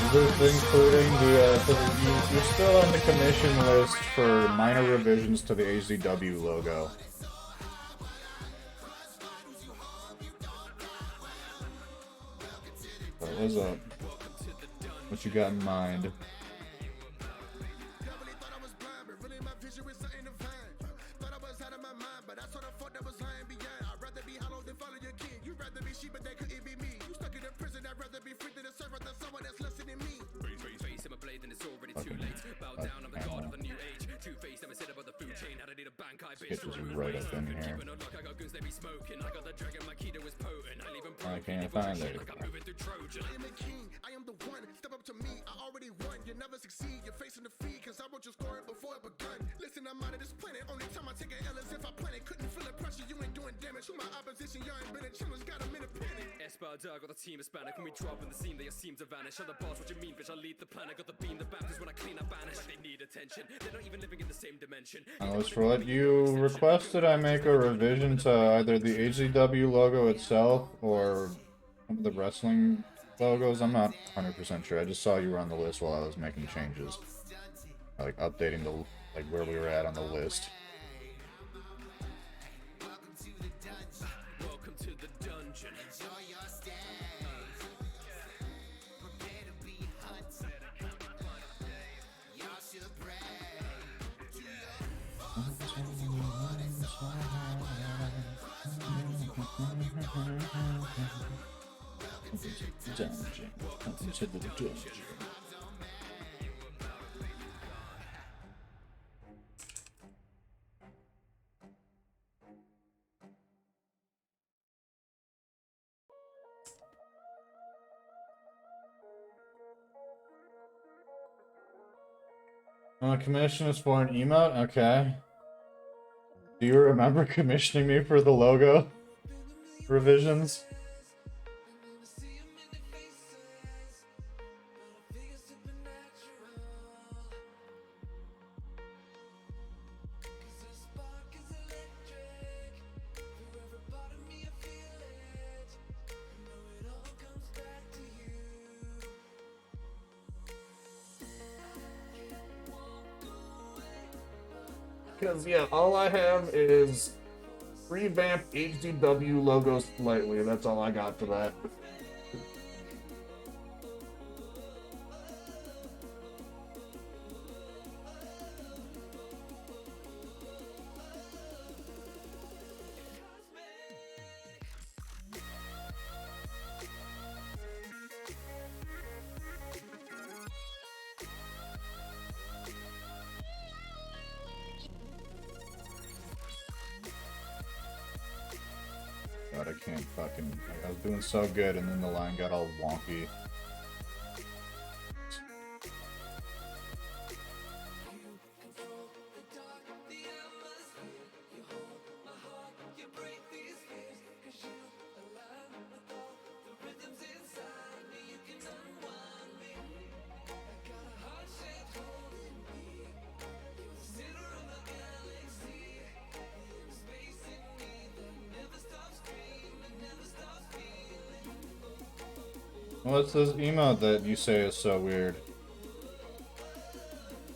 Is this including you're still on the commission list for minor revisions to the AZW logo. So what's up? What you got in mind? Sketches are right up in here. I can't find it.
I am the one, step up to me, I already won. You never succeed, you're facing defeat, cause I wrote your story before it begun. Listen, I'm out of this planet, only time I take an L is if I plan it. Couldn't feel the pressure, you ain't doing damage. Who my opposition, you ain't been a challenge, got 'em in a panic. Got the team Hispanic, when we drop in the scene, they seem to vanish. Other boss, what you mean, bitch, I lead the planet. Got the beam, the Baptist, when I clean, I banish. Like they need attention, they're not even living in the same dimension.
As for what you requested, I make a revision to either the AZW logo itself or the wrestling logos. I'm not 100% sure. I just saw you were on the list while I was making changes, like updating the where we were at on the list.
Welcome to the dungeon.
Enjoy your stay. Prepare to be hunted. Y'all should pray.
Dungeon. Welcome to the dungeon. Commission is for an emote? Okay. Do you remember commissioning me for the logo revisions? Because, yeah, all I have is revamp HDW logos slightly. That's all I got for that. God, I can't fucking... I was doing so good, and then the line got all wonky. What's this emote that you say is so weird?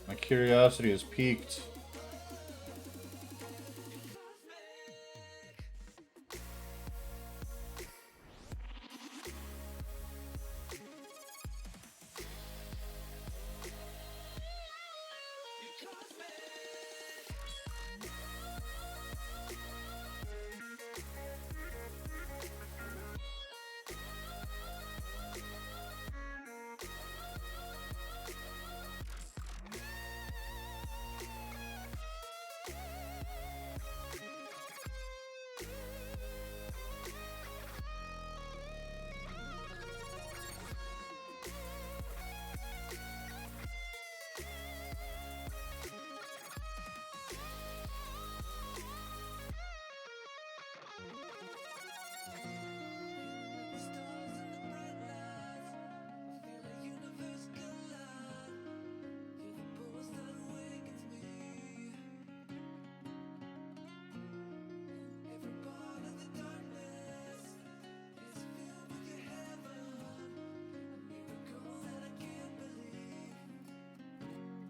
I curiosity has peaked.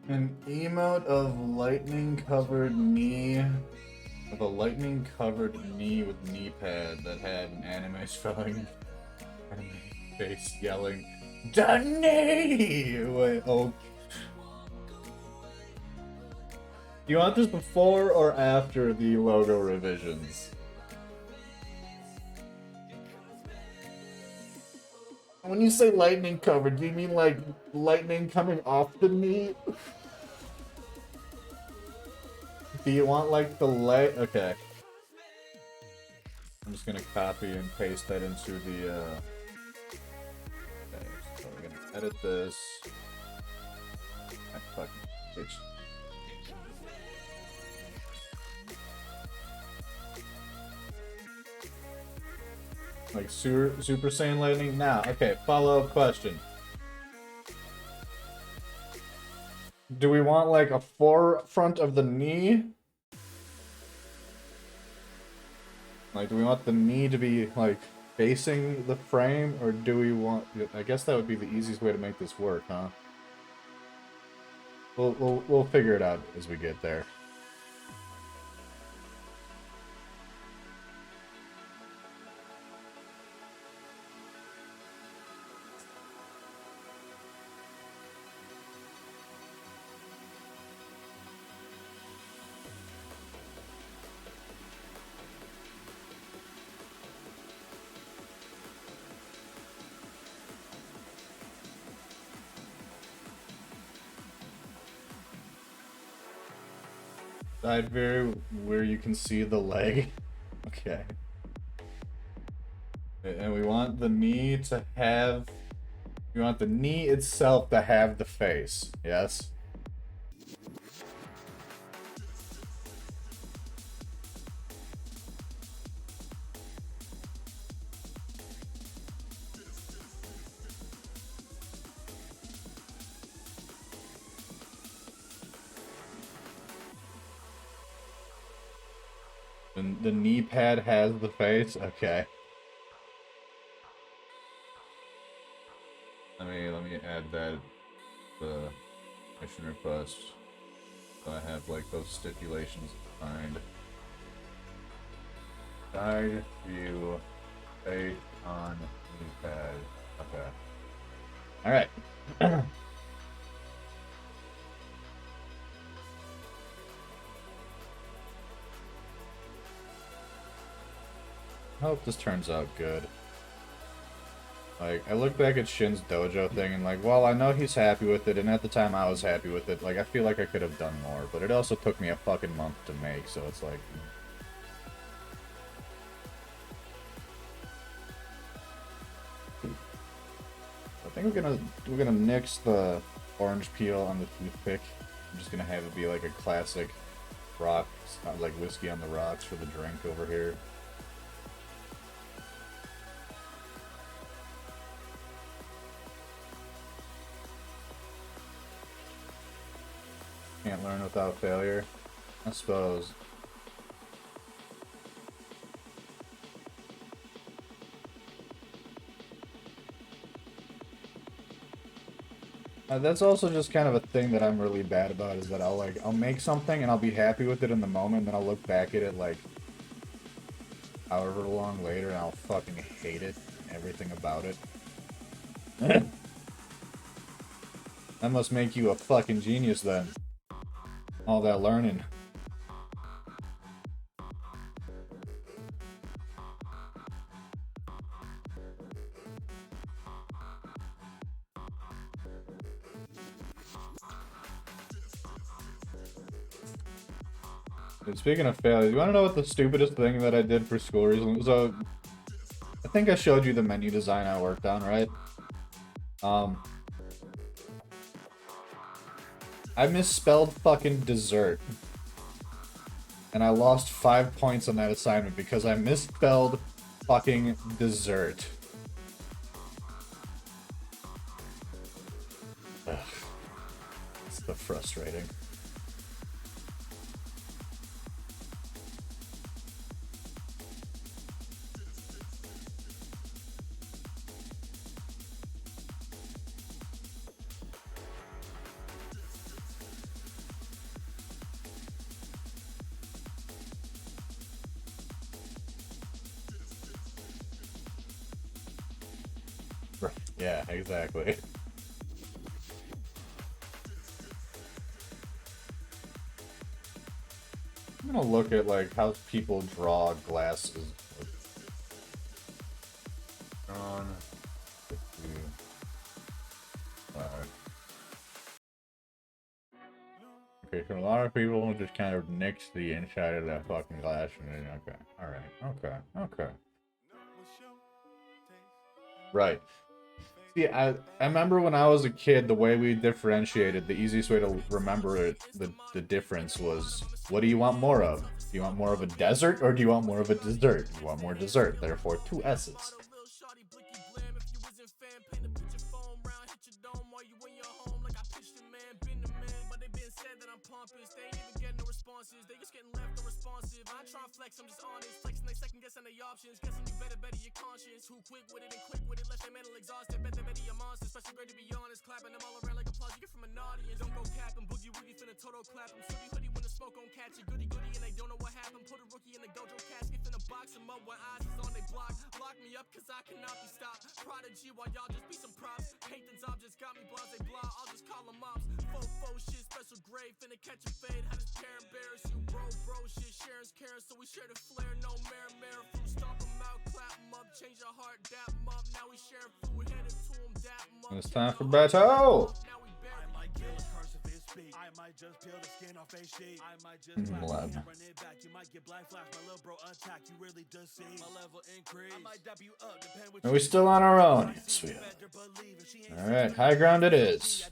An emote of lightning-covered knee, of a lightning-covered knee with knee pad that had an anime spelling, anime face yelling, "The knee!" Wait, oh. Do you want this before or after the logo revisions? When you say lightning covered, do you mean like lightning coming off the knee? Do you want like the leg? Okay. I'm just gonna copy and paste that into the okay, so we're gonna edit this. I fucking bitch. Like Super Saiyan Lightning? Now, okay, follow-up question. Do we want like a forefront of the knee? Like, do we want the knee to be like facing the frame, or do we want... I guess that would be the easiest way to make this work, huh? We'll figure it out as we get there. Side view where you can see the leg. Okay. And we want the knee to have... We want the knee itself to have the face. Yes? The knee pad has the face? Okay. Let me add that the mission request. So I have like those stipulations defined. Side view face on knee pad. Okay. Alright. I hope this turns out good. Like, I look back at Shin's dojo thing and like, well, I know he's happy with it, and at the time I was happy with it. Like, I feel like I could have done more, but it also took me a fucking month to make, so it's like... I think we're gonna nix the orange peel on the toothpick. I'm just gonna have it be like a classic rocks, like whiskey on the rocks for the drink over here. Can't learn without failure, I suppose. That's also just kind of a thing that I'm really bad about, is that I'll make something and I'll be happy with it in the moment, and then I'll look back at it like however long later and I'll fucking hate it, everything about it. That must make you a fucking genius then. All that learning. Dude, speaking of failures, you want to know what the stupidest thing that I did for school recently? So, I think I showed you the menu design I worked on, right? I misspelled fucking dessert. And I lost 5 points on that assignment because I misspelled fucking dessert. Ugh. It's so frustrating. Yeah, exactly. I'm gonna look at like how people draw glasses. On. Okay, so a lot of people just kind of nix the inside of that fucking glass and then okay, alright, okay. Right. See, I remember when I was a kid, the way we differentiated, the easiest way to remember it, the difference was, what do you want more of? Do you want more of a desert, or do you want more of a dessert? You want more dessert, therefore 2 S's.
They just getting left unresponsive. I ain't trying to flex, I'm just honest. Flexing, they second guessing the options. Guessing you better your conscience. Who quick with it and quick with it, left their mental exhausted. Bet they better your monster, especially great to be honest. Clapping them all around like applause you get from an audience. Don't go cap them, boogie woogie finna total clap them. Sooty hoodie when the smoke gon' catch it. Goody goody and they don't know what happened. Put a rookie in the dojo casket, finna box him up when eyes is on they block. Lock me up cause I cannot be stopped. Prodigy while y'all just be some props. Paintings objects got me blase blah. I'll just call them ops. Faux shit, special grade, finna catch a fade. How does pair embarrass you, bro shit, sharing's caring, so we share the flare, no mirror, fruit, stomp them out, clap them up, change your heart, dap them up, now we sharing food, headed to them, dap them up.
It's time for battle!
I might kill a curse if it speak. I might just peel the skin off a sheet. I might just run it back. You might get black flash, my little bro attack. You really just see my level increase. I might dap you up, depend what.
Are we still on our own? Yes, we are. Alright, high ground it is.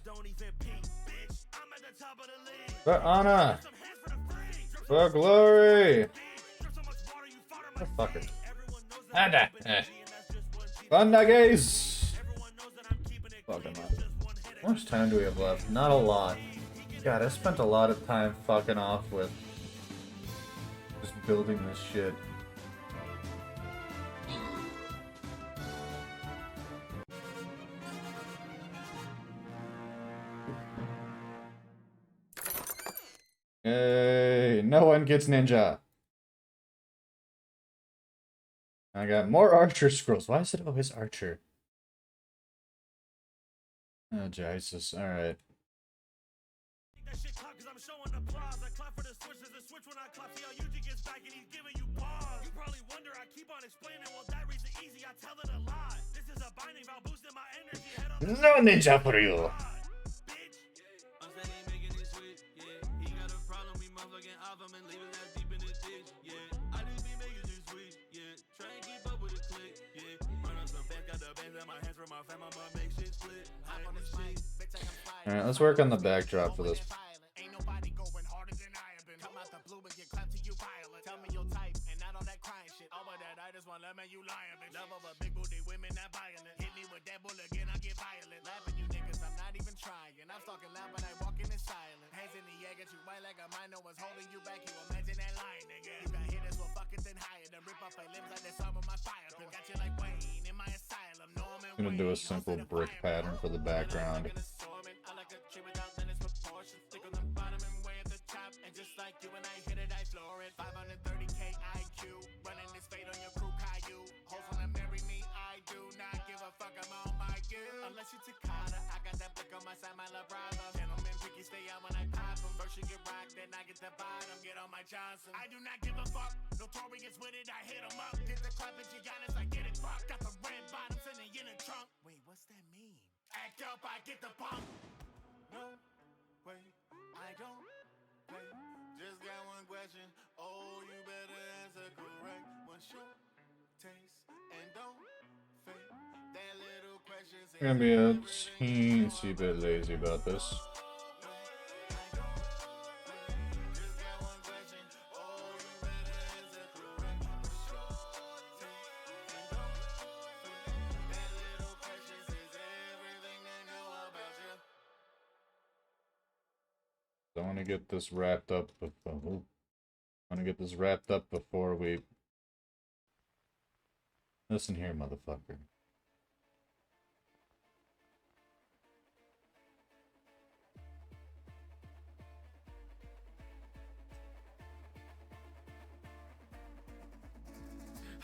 For honor! For glory! Fucker. Anda! Thunder gaze! Fucking up. How much time do we have left? Not a lot. God, I spent a lot of time fucking off with just building this shit. Yay! No one gets ninja! I got more archer scrolls. Why is it always archer? Oh, Jesus. Alright.
That shit clap cause I'm showing applause. I clap for the switch, there's a switch when I clap. See how UG gets back and he's giving you pause. You probably wonder, I keep on explaining. Well, that reason easy, I tell it a lot. This is a binding vow boosting my energy. Head on
No ninja for you!
I'm steady making it switch, yeah. He got a problem, we motherfucking off him and leave his ass deep in the ditch, yeah. I just be making this switch, yeah. Try and keep up with the click, yeah. Run on some bands, got the bands in my hands for my fam, I'ma make shit split.
Alright, let's work on the backdrop for this.
Ain't nobody going harder than I have been. Come out the blue and get clapped to you violent. Tell me your type and not all that crying shit. All of that I just want love, man, you lying, bitch. Love of a big booty women that violent. Hit me with that bull again, I get violent. Laughing you niggas, I'm not even trying. I'm talking loud, but I walking in silence. Hands in the air, get you white like a minor was holding you back. You imagine that line, nigga. You got hitters for fucking then higher. Then rip off my limbs like that song with my fire. Got you like Wayne in my asylum. No, I'm
I'm gonna do a simple brick pattern for the background.
I she get rocked, then I get the bottom, get on my Johnson. I do not give a fuck, notorious with it, I hit 'em up. Get the clap and Giannis, I get it fucked. Got the red bottoms and the inner trunk. Wait, what's that mean? Act up, I get the pump. No, wait, I don't wait. Just got one question, oh, you better answer correct. What's your taste? And don't fake that little question.
I'm gonna be a teensy bit lazy about this. I want to get this wrapped up. Before we listen here, motherfucker.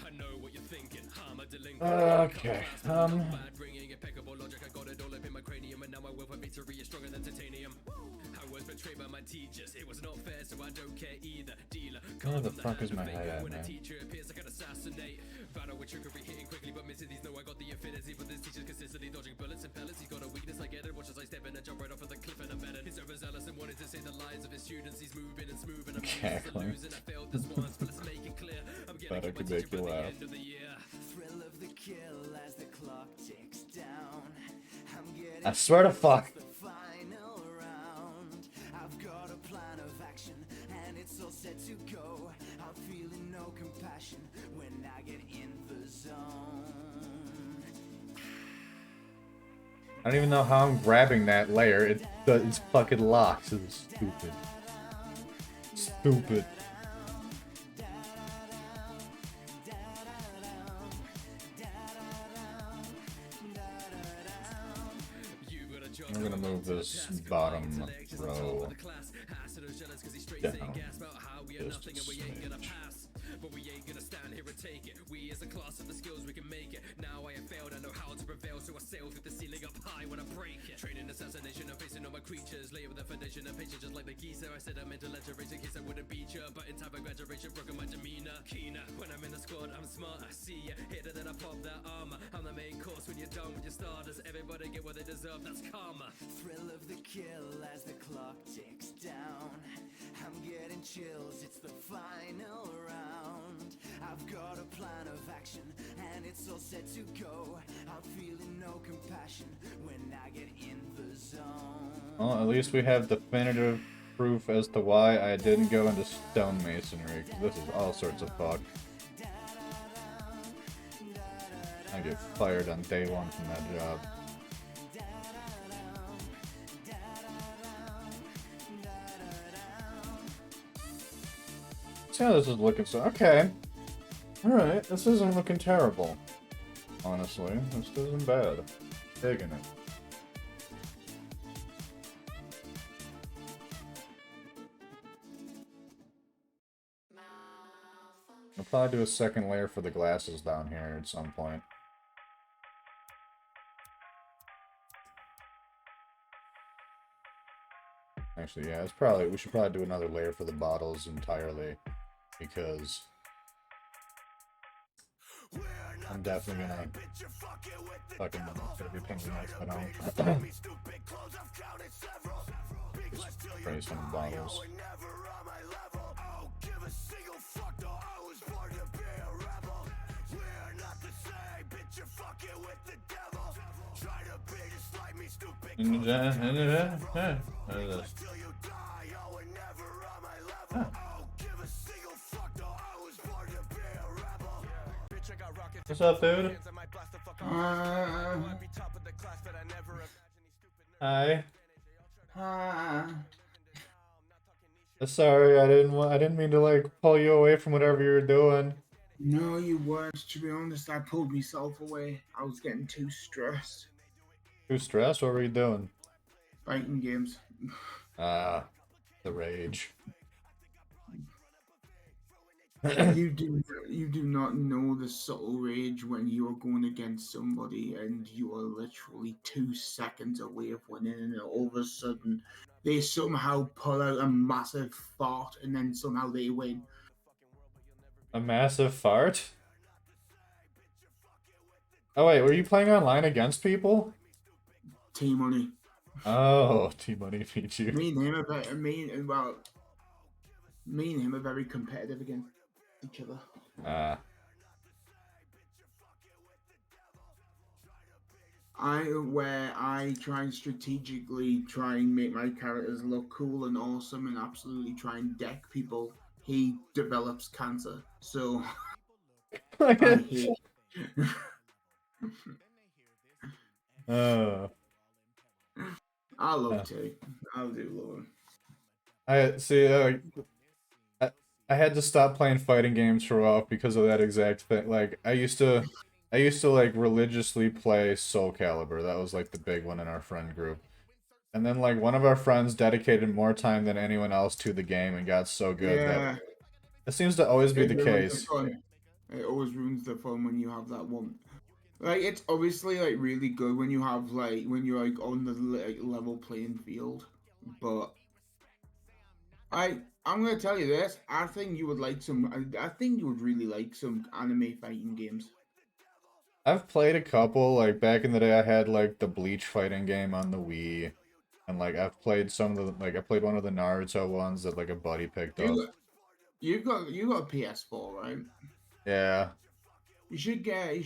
I know what you're thinking. I'm a delinquent.
Okay.
Bad bringing impeccable logic. I got it all up in my cranium, and now my willpower victory is stronger than titanium. I was betrayed by my teachers. It was not fair, so I don't care either. Dealer,
Where the fuck is my head at,
when a
man?
teacher appears, I can assassinate. Battle with trickery, hitting quickly, but missing these. Know I got the affinity, but this teacher's consistently dodging bullets and pellets. He's got a weakness, I get it. Watch as I step in and jump right off of the cliff and I'm better. He's overzealous and wanted to save the lives of his students. He's moving and smoothing. I'm losing. I failed this once, but let's make it clear. I'm
Thought I could make you laugh.
end of the year.
Thrill of the kill as the clock ticks down. I'm getting
I swear to fuck.
the final round. I've got a plan of action and it's all set to go. I'm feeling no compassion when I get in the zone.
I don't even know how I'm grabbing that layer. It's fucking locked. It's stupid. Stupid. I'm gonna move this bottom row down just a smidge.
But we ain't gonna stand here and take it. We as a class have the skills, we can make it. Now I have failed, I know how to prevail, so I sail through the ceiling up high when I break it. Training assassination, I'm facing all my creatures. Lay with the foundation and patience just like the geese. I said I meant to let you race in case I wouldn't beat you. But in time of graduation, broken my demeanor. Keener, when I'm in the squad, I'm smart. I see ya, hit it, then I pop that armor. I'm the main course when you're done with your starters. Everybody get what they deserve, that's karma.
Thrill of the kill as the clock ticks down. I'm getting chills, it's the final round. I've got a plan of action and it's all set to go. I'm feeling no compassion when I get in the zone.
Well, at least we have definitive proof as to why I didn't go into stonemasonry. This is all sorts of fuck. I get fired on day one from that job. See how this is looking. So okay, all right. This isn't looking terrible. Honestly, this isn't bad. Digging it. I'll probably do a second layer for the glasses down here at some point. Actually, yeah, we should probably do another layer for the bottles entirely, because I'm definitely gonna fucking be painting nice, but I'll just spray some bottles. What's up, dude? Hi. Sorry, I didn't mean to like pull you away from whatever you were doing.
No, you weren't. To be honest, I pulled myself away. I was getting too stressed.
Too stressed? What were you doing?
Fighting games.
Ah, the rage.
You do not know the subtle rage when you are going against somebody and you are literally 2 seconds away of winning, and all of a sudden they somehow pull out a massive fart and then somehow they win.
A massive fart? Oh wait, were you playing online against people?
T-Money.
Oh, T-Money beat you.
Me and him are very, me and him are very competitive against each other. Where I try and strategically try and make my characters look cool and awesome and absolutely try and deck people. He develops cancer, so I hate. I love Tay. I do love him.
I see. I had to stop playing fighting games for a while because of that exact thing. Like I used to like religiously play Soul Calibur. That was like the big one in our friend group. And then like one of our friends dedicated more time than anyone else to the game and got so good that it seems to always be the case.
It always ruins the fun when you have that one. Like it's obviously like really good when you have like when you're like on the level playing field, but I'm gonna tell you this. I think you would like some. I think you would really like some anime fighting games.
I've played a couple. Like back in the day, I had like the Bleach fighting game on the Wii, and like I've played some of the I played one of the Naruto ones that like a buddy picked up.
You got a PS4, right?
Yeah.
You should get the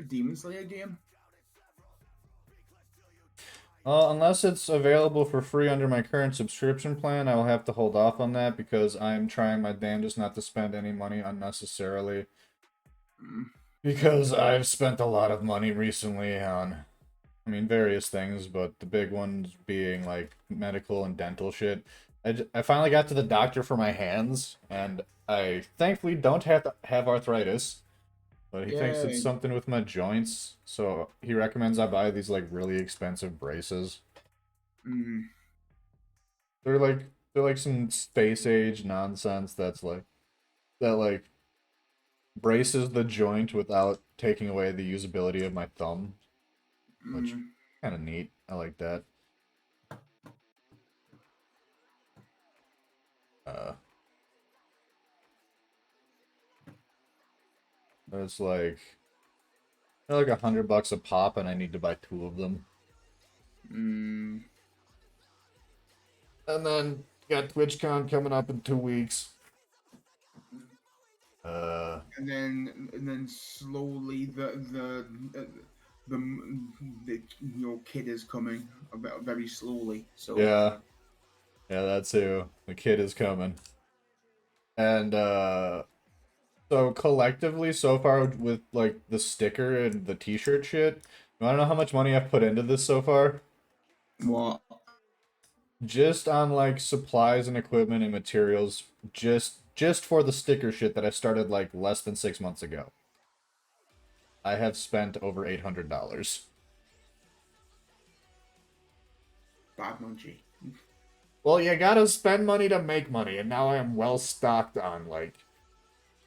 Demon Slayer game.
Unless it's available for free under my current subscription plan, I will have to hold off on that because I'm trying my damnedest not to spend any money unnecessarily. Because I've spent a lot of money recently on, I mean, various things, but the big ones being like medical and dental shit. I finally got to the doctor for my hands, and I thankfully don't have to have arthritis. But he thinks it's something with my joints, so he recommends I buy these like really expensive braces. They're like some space age nonsense that braces the joint without taking away the usability of my thumb, which kind of neat. I like that. It's like they're like $100 a pop, and I need to buy 2 of them. And then got TwitchCon coming up in 2 weeks.
And then slowly the your kid is coming about very slowly. So
yeah, that too. The kid is coming, and so collectively so far with like the sticker and the T-shirt shit, you wanna know how much money I've put into this so far?
What?
Just on like supplies and equipment and materials, just for the sticker shit that I started like less than 6 months ago, I have spent over $800.
Bad Munchie.
Well, you gotta spend money to make money, and now I am well stocked on like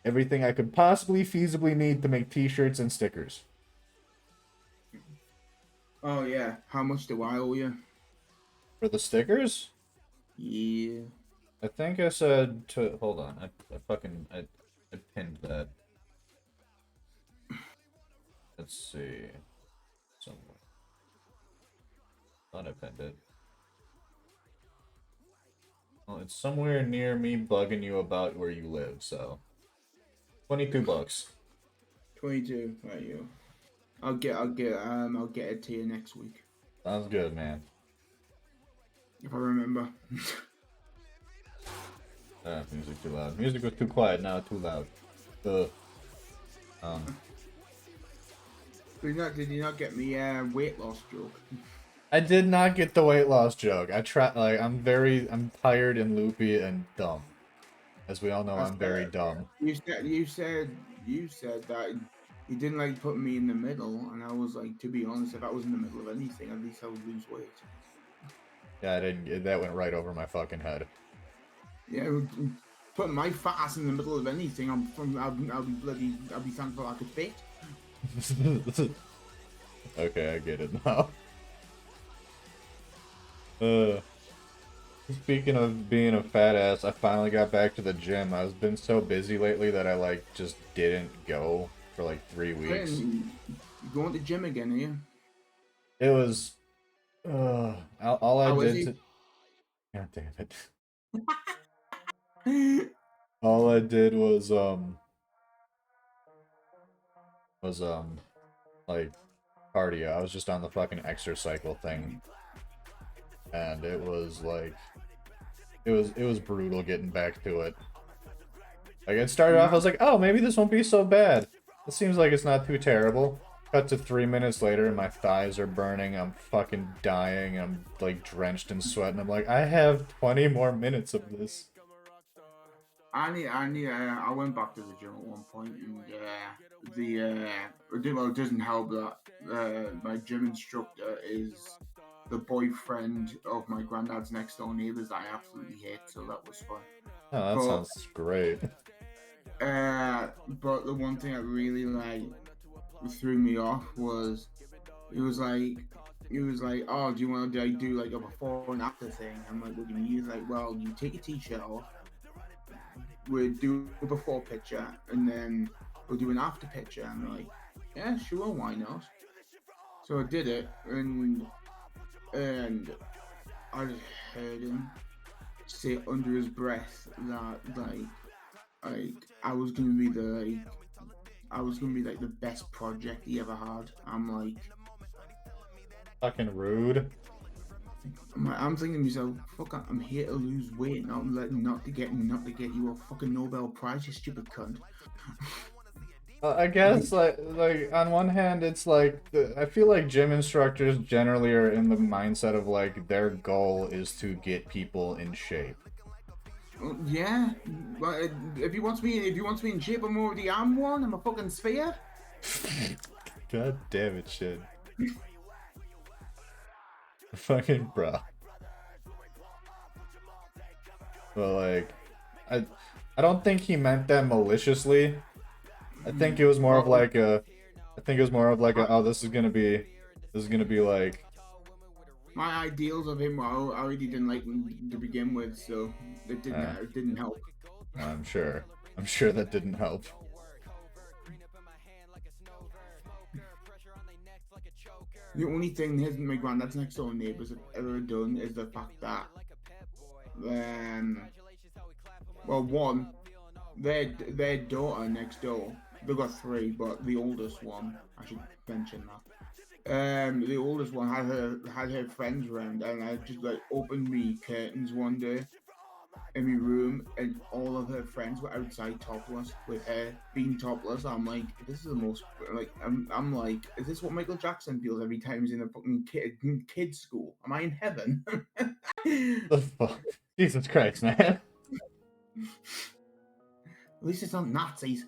everything I could possibly feasibly need to make T-shirts and stickers.
Oh yeah, how much do I owe you?
For the stickers?
Yeah.
I think I said to hold on. I pinned that. Let's see. Somewhere. Thought I pinned it. Well, it's somewhere near me bugging you about where you live, so $22.
22, right you. I'll get it to you next week.
Sounds good, man.
If I remember.
Music too loud. Music was too quiet, now too loud.
Did you not get me a weight loss joke?
I did not get the weight loss joke. I'm tired and loopy and dumb. As we all know, I'm very dumb.
You said that you didn't like putting me in the middle, and I was like, to be honest, if I was in the middle of anything, at least I would lose weight.
Yeah, I didn't. That went right over my fucking head.
Yeah, putting my fat ass in the middle of anything, I'll be thankful I could fit.
Okay, I get it now. Uh, Speaking of being a fat ass, I finally got back to the gym. I've been so busy lately that I like just didn't go for like 3 weeks.
You going to the gym again, are you?
It was all I
How is
did
he?
to God damn it. All I did was like cardio. I was just on the fucking exercycle thing. And it was like it was brutal getting back to it. Like it started off, I was like, oh, maybe this won't be so bad. It seems like it's not too terrible. Cut to 3 minutes later and my thighs are burning, I'm fucking dying, I'm like drenched in sweat, and I'm like, I have 20 more minutes of this.
I went back to the gym at one point, and it doesn't help that my gym instructor is the boyfriend of my granddad's next door neighbors that I absolutely hate, so that was fun.
Oh, that sounds great.
But the one thing that really like threw me off was it was like, oh, do you want to do like a before and after thing? I'm like, what do you mean? He's like, well, you take your t-shirt off, we'll do a before picture, and then we'll do an after picture. I'm like, yeah, sure, why not? So I did it, and I heard him say under his breath that like I was gonna be the best project he ever had. I'm like,
Fucking rude.
I'm thinking to myself, fuck, I'm here to lose weight, not to get you a fucking Nobel Prize, you stupid cunt.
I guess like on one hand, it's like I feel like gym instructors generally are in the mindset of like their goal is to get people in shape.
Yeah, but if he wants me in shape, I'm already am one. I'm a fucking sphere.
God damn it, shit. Fucking bro. But like, I don't think he meant that maliciously. I think it was more of like a, oh, this is gonna be like.
My ideals of him, I already didn't like him to begin with, so it didn't help.
I'm sure that didn't help.
The only thing my granddad's next door neighbors have ever done is the fact that, one, their daughter next door, they've got 3, but the oldest one, I should mention that. The oldest one had her friends around, and I just like opened me curtains one day in my room, and all of her friends were outside topless, with her being topless. I'm like, this is the most like I'm like, is this what Michael Jackson feels every time he's in a fucking kid school? Am I in heaven?
The fuck, Jesus Christ, man.
At least it's not Nazis.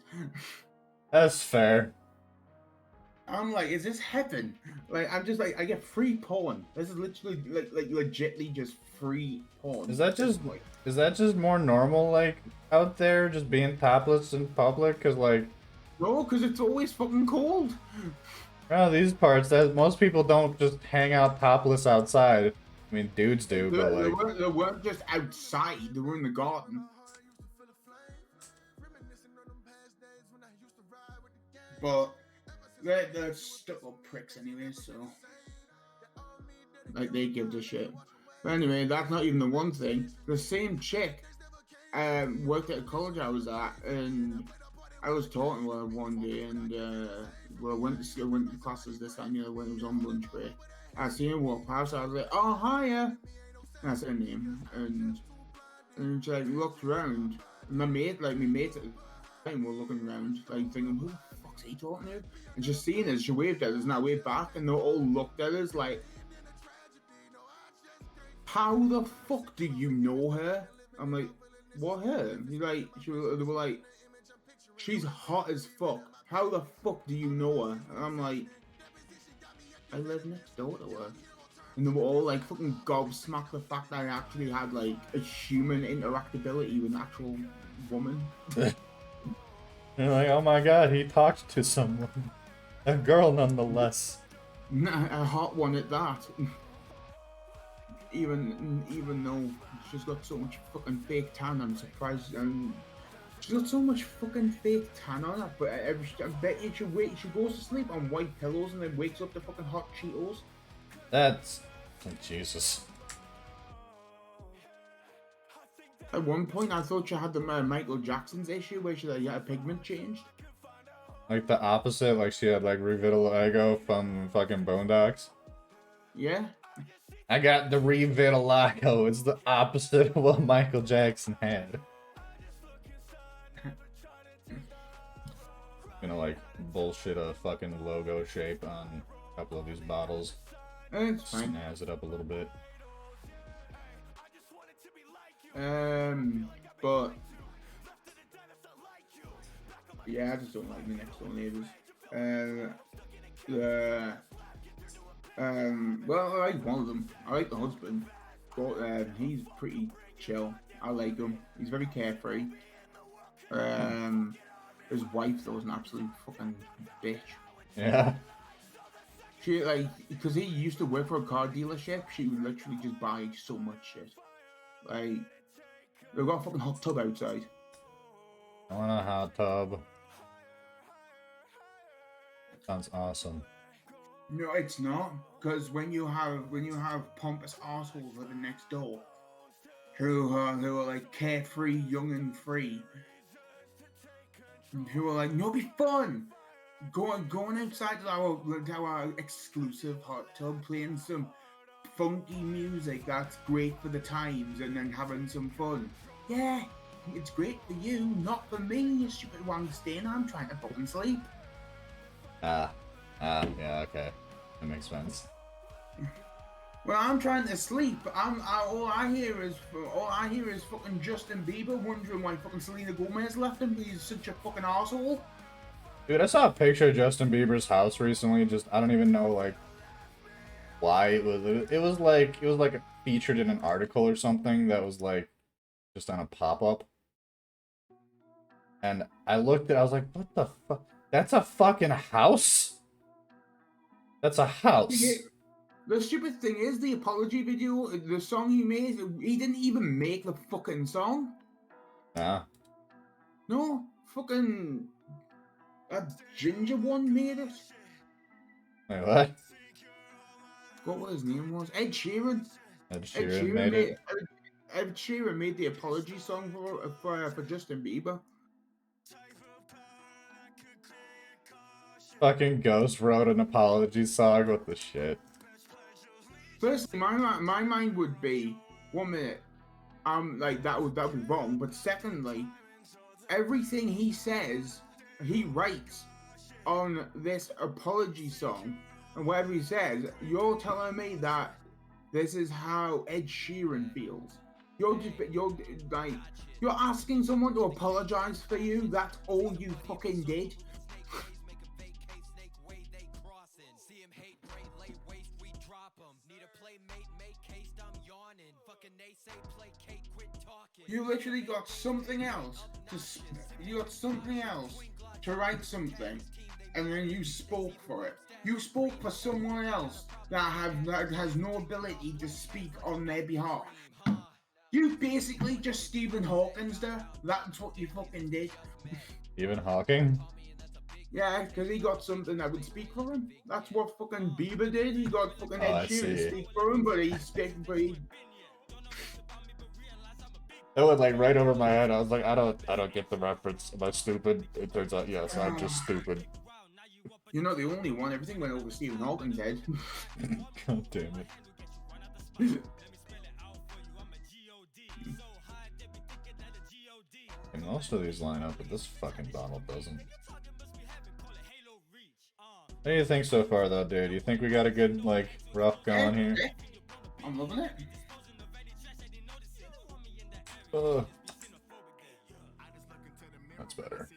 That's fair.
I'm like, is this heaven? Like, I'm just like, I get free porn. This is literally like legitly just free porn.
Is that just more normal, like out there, just being topless in public? Cause like,
no, cause it's always fucking cold.
Oh, these parts that most people don't just hang out topless outside. I mean, dudes do, but like
they weren't just outside. They were in the garden. But they're stuck-up pricks anyway, so like they give a shit. But anyway, that's not even the one thing. The same chick worked at a college I was at, and I was talking to her one day, and went to classes this time, when it was on lunch break. I seen her walk past, I was like, oh, hiya. And that's her name. And she like looked around. And my mate at the time were looking around, like thinking, who the fuck's he talking to? And just seeing us, she waved at us, and I waved back, and they all looked at us like, how the fuck do you know her? I'm like, what her? He's like, they were like, she's hot as fuck. How the fuck do you know her? And I'm like, I live next door to her. And they were all like fucking gobsmacked the fact that I actually had like a human interactability with an actual woman.
You're like, oh my god, he talked to someone. A girl nonetheless.
A hot one at that. even though she's got so much fucking fake tan, I'm surprised. She's got so much fucking fake tan on her, but I bet you she goes to sleep on white pillows and then wakes up to fucking hot Cheetos.
That's Jesus.
At one point, I thought she had the Michael Jackson's issue where she had her pigment changed.
Like the opposite, like she had like revitiligo from fucking Boondocks.
Yeah.
I got the revitiligo. It's the opposite of what Michael Jackson had. Gonna like bullshit a fucking logo shape on a couple of these bottles.
It's fine.
Snazz it up a little bit.
But yeah, I just don't like my next door neighbours. Well, I like one of them. I like the husband, but he's pretty chill. I like him. He's very carefree. His wife though is an absolute fucking bitch.
Yeah.
She because he used to work for a car dealership. She would literally just buy so much shit. Like, they've got a fucking hot tub outside.
I want a hot tub. Sounds awesome.
No, it's not. Because when you have pompous assholes living next door, who are like carefree, young and free, who are like, no, be fun. Going outside to our exclusive hot tub, playing some funky music that's great for the times, and then having some fun. Yeah, it's great for you, not for me, you stupid Wangstein. I'm trying to fucking sleep.
Yeah, okay, that makes sense.
Well, I'm trying to sleep. All I hear is fucking Justin Bieber wondering why fucking Selena Gomez left him. He's such a fucking asshole.
Dude, I saw a picture of Justin Bieber's house recently. Just I don't even know like why it was like featured in an article or something that was like just on a pop-up. And I looked at it, I was like, what the fuck? That's a fucking house? That's a house.
Yeah. The stupid thing is, the apology video, the song he made, he didn't even make the fucking song.
Nah.
No, fucking that ginger one made it.
Wait, what?
Forgot what his name was. Ed Sheeran.
Ed Sheeran made it.
Ed Sheeran made the apology song for Justin Bieber.
Fucking Ghost wrote an apology song. What the shit?
Firstly, my mind would be 1 minute, like that would be wrong. But secondly, everything he says, he writes on this apology song, and whatever he says, you're telling me that this is how Ed Sheeran feels. You're asking someone to apologize for you. That's all you fucking did. You literally got something else to write something, and then you spoke for it. You spoke for someone else that has no ability to speak on their behalf. You basically just Stephen Hawkins there. That's what you fucking did.
Stephen Hawking?
Yeah, because he got something that would speak for him. That's what fucking Bieber did. He got fucking Ed Sheeran to speak for him, but he
That went like right over my head. I was like, I don't get the reference. Am I stupid? It turns out, yes, I'm just stupid.
You're not the only one. Everything went over Stephen Hawking's head.
God damn it. And most of these line up, but this fucking bottle doesn't. What do you think so far, though, dude? You think we got a good, like, rough going here?
I'm loving it.
That's better.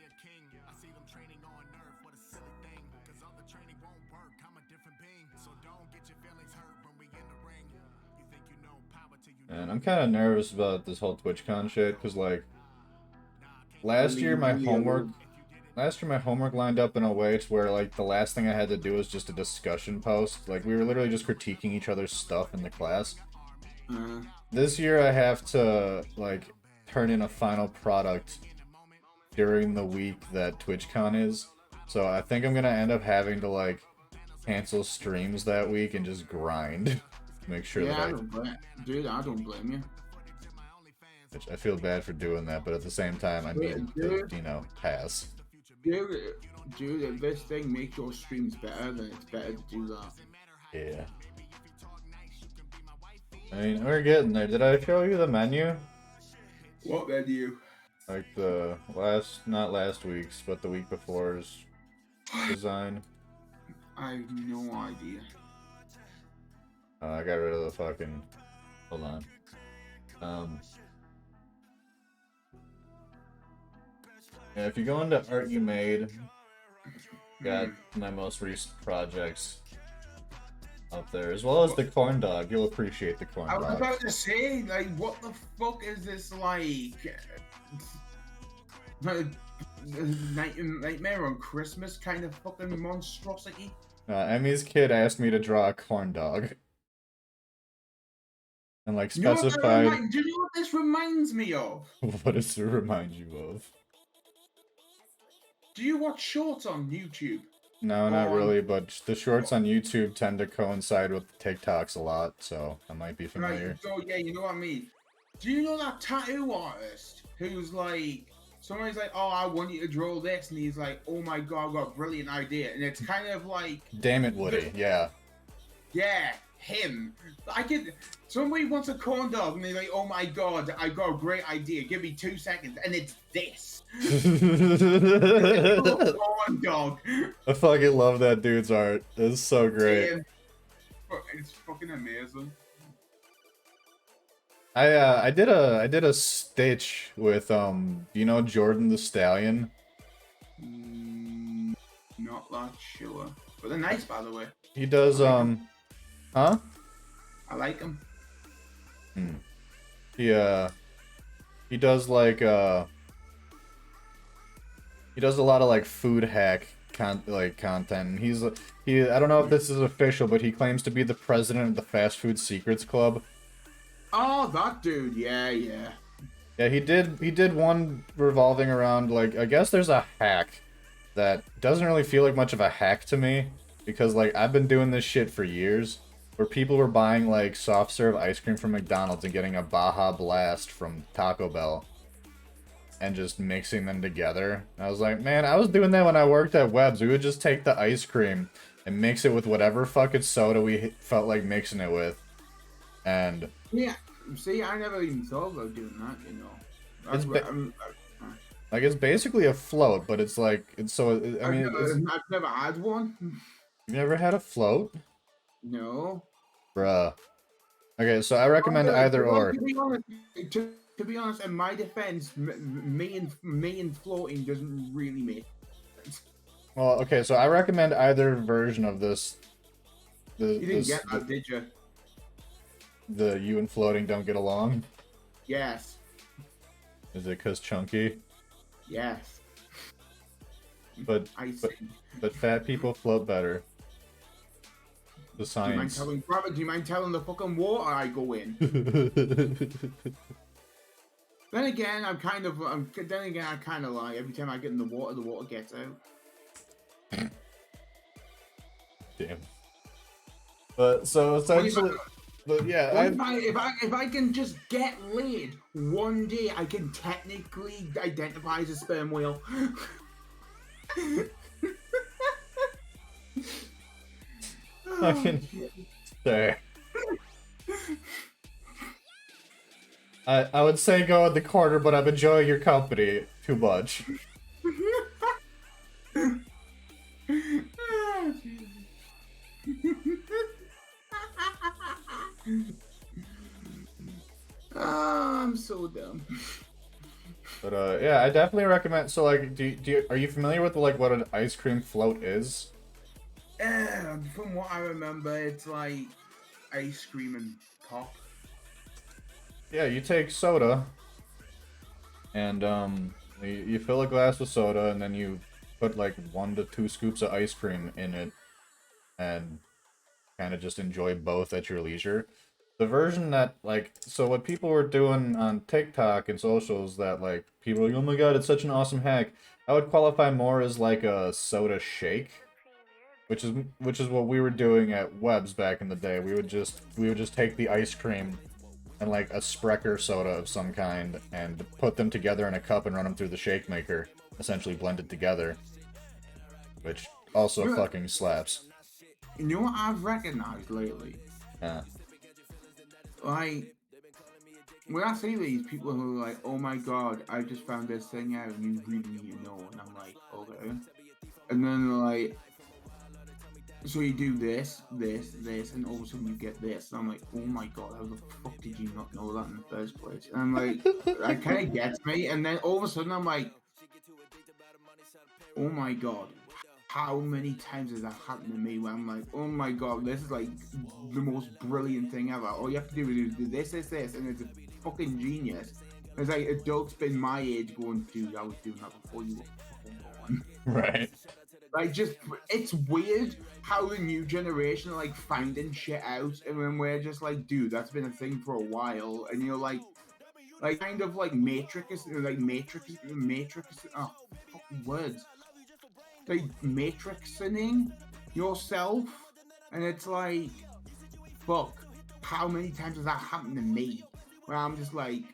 And I'm kind of nervous about this whole TwitchCon shit, because, like, last year my homework lined up in a way to where, like, the last thing I had to do was just a discussion post. Like, we were literally just critiquing each other's stuff in the class. This year I have to like turn in a final product during the week that TwitchCon is. So I think I'm gonna end up having to like cancel streams that week and just grind. Make sure
Yeah,
that
I don't blame, dude. I don't blame you.
I feel bad for doing that, but at the same time I need to, you know, pass.
Dude, if this thing makes your streams better, then it's better to do that.
Yeah. I mean, we're getting there. Did I show you the menu?
What menu?
Like the not last week's, but the week before's design.
I have no idea.
I got rid of the fucking. Hold on. Yeah, if you go into art you made, got my most recent projects up there, as well as the corn dog. You'll appreciate the corn
I
dog.
was about to say, like, what the fuck is this, like, Nightmare on Christmas kind of fucking monstrosity?
Emmy's kid asked me to draw a corn dog. And like specified.
Do you know what this reminds me of?
What does it remind you of?
Do you watch shorts on YouTube?
No, not really, but the shorts on YouTube tend to coincide with the TikToks a lot, so I might be familiar.
Right, so yeah, you know what I mean? Do you know that tattoo artist who's like, somebody's like, oh, I want you to draw this, and he's like, oh my god, I've got a brilliant idea, and it's kind of like...
Damn it, Woody, yeah.
Yeah, him. Somebody wants a corn dog, and they're like, oh my god, I got a great idea, give me 2 seconds, and it's this. Corn dog.
I fucking love that dude's art. It's so great.
Damn. It's fucking amazing.
I did a stitch with you know Jordan the Stallion?
Not that sure. But they're nice, by the way.
He does huh?
I like them.
He does like he does a lot of like food hack content. I don't know if this is official, but he claims to be the president of the Fast Food Secrets Club.
Oh, that dude. Yeah.
Yeah, he did one revolving around like, I guess there's a hack that doesn't really feel like much of a hack to me, because like I've been doing this shit for years, where people were buying like soft serve ice cream from McDonald's and getting a Baja Blast from Taco Bell and just mixing them together. And I was like, man, I was doing that when I worked at Webb's. We would just take the ice cream and mix it with whatever fucking soda we felt like mixing it with. And
yeah, see, I never even thought about doing that, you know.
Like, it's basically a float, but it's like, I mean,
I've never had one.
You've never had a float?
No.
Bruh. Okay, so I recommend either or.
To be honest, in my defense, me and floating doesn't really make sense.
Well, okay, so I recommend either version of this.
You didn't get that, did you?
The you and floating don't get along?
Yes.
Is it because chunky?
Yes.
But fat people float better. The science.
Do you mind telling the fucking water I go in? Then again, I kind of lie. Every time I get in the water gets out.
Damn. But so essentially, but yeah,
if I can just get laid one day, I can technically identify as a sperm whale.
I can say. I would say go in the corner, but I'm enjoying your company too much.
I'm so dumb.
But yeah, I definitely recommend. So like, are you familiar with like what an ice cream float is?
From what I remember, it's like ice cream and pop.
Yeah, you take soda, and you fill a glass with soda, and then you put like 1 to 2 scoops of ice cream in it, and kind of just enjoy both at your leisure. The version that, like, so what people were doing on TikTok and socials that, like, people were like, oh my god, it's such an awesome hack. I would qualify more as, like, a soda shake. Which is what we were doing at Webb's back in the day. We would just take the ice cream and, like, a Sprecher soda of some kind and put them together in a cup and run them through the shake maker. Essentially blended together. Which also fucking slaps.
You know what I've recognized lately?
Yeah.
Like, when I see these people who are like, oh my god, I just found this thing out and you really need to know, and I'm like, okay. And then they're like, so you do this, and all of a sudden you get this. And I'm like, oh my god, how the fuck did you not know that in the first place? And I'm like, that kind of gets me. And then all of a sudden I'm like, oh my god, how many times has that happened to me where I'm like, oh my god, this is like the most brilliant thing ever. All you have to do is do this, and it's a fucking genius. It's like adults been my age going, dude, I was doing that before you were fucking born.
Right.
Like, just, it's weird how the new generation are, like, finding shit out, and then we're just like, dude, that's been a thing for a while, and you're like kind of like matrix, oh, fucking words. Like, matrixing yourself, and it's like, fuck, how many times has that happened to me? Where I'm just like,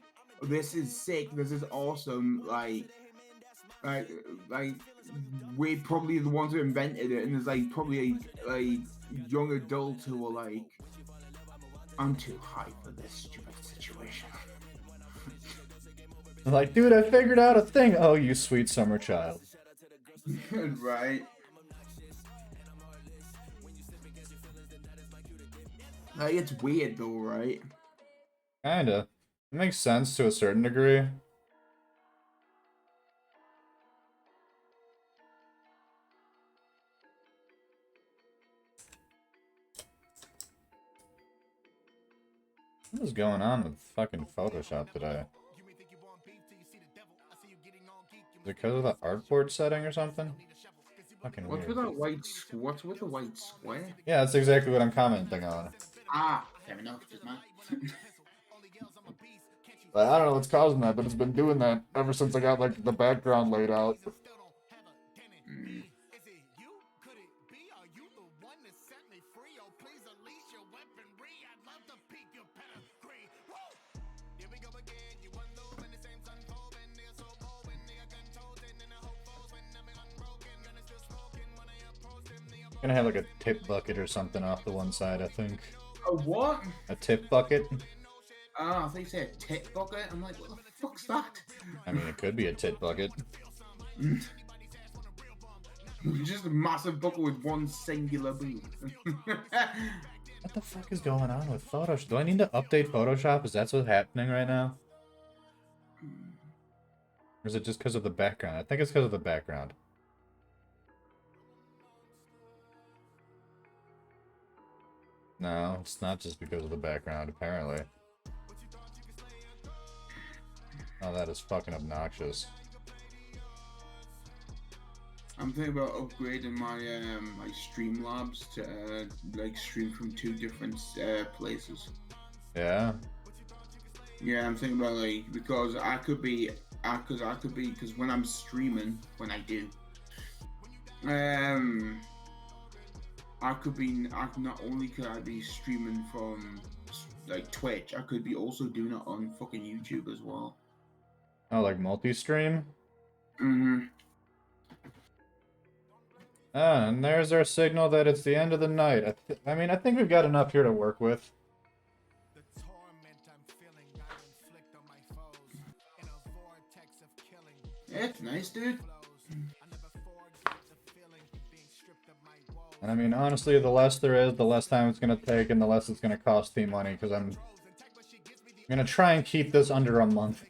this is sick, this is awesome, like, we're probably the ones who invented it, and there's like probably like young adults who are like, I'm too high for this stupid situation.
Like, dude, I figured out a thing. Oh, you sweet summer child.
Right. Like, it's weird though, right?
Kinda. It makes sense to a certain degree. What is going on with fucking Photoshop today? Is it because of the artboard setting or something? Fucking
What's
weird.
with that white? What's with the white square?
Yeah, that's exactly what I'm commenting on.
Ah, fair enough, just man.
But I don't know what's causing that, but it's been doing that ever since I got like the background laid out. Gonna have like a tip bucket or something off the one side, I think.
A what?
A tip bucket?
Ah, I think you said tit bucket. I'm like, what the fuck's that?
I mean, it could be a tit bucket.
Just a massive bucket with one singular boob.
What the fuck is going on with Photoshop? Do I need to update Photoshop? Is that what's happening right now? Or is it just because of the background? I think it's because of the background. No, it's not just because of the background, apparently. Oh, that is fucking obnoxious.
I'm thinking about upgrading my my Streamlabs to like stream from 2 different places.
Yeah.
Yeah, I'm thinking about like because when I'm streaming, when I do, not only could I be streaming from like Twitch, I could be also doing it on fucking YouTube as well.
Oh, like multi-stream?
Mm-hmm.
Ah, and there's our signal that it's the end of the night. I mean, I think we've got enough here to work with.
Yeah, it's nice, dude.
And I mean, honestly, the less there is, the less time it's gonna take, and the less it's gonna cost me money, because I'm gonna try and keep this under a month.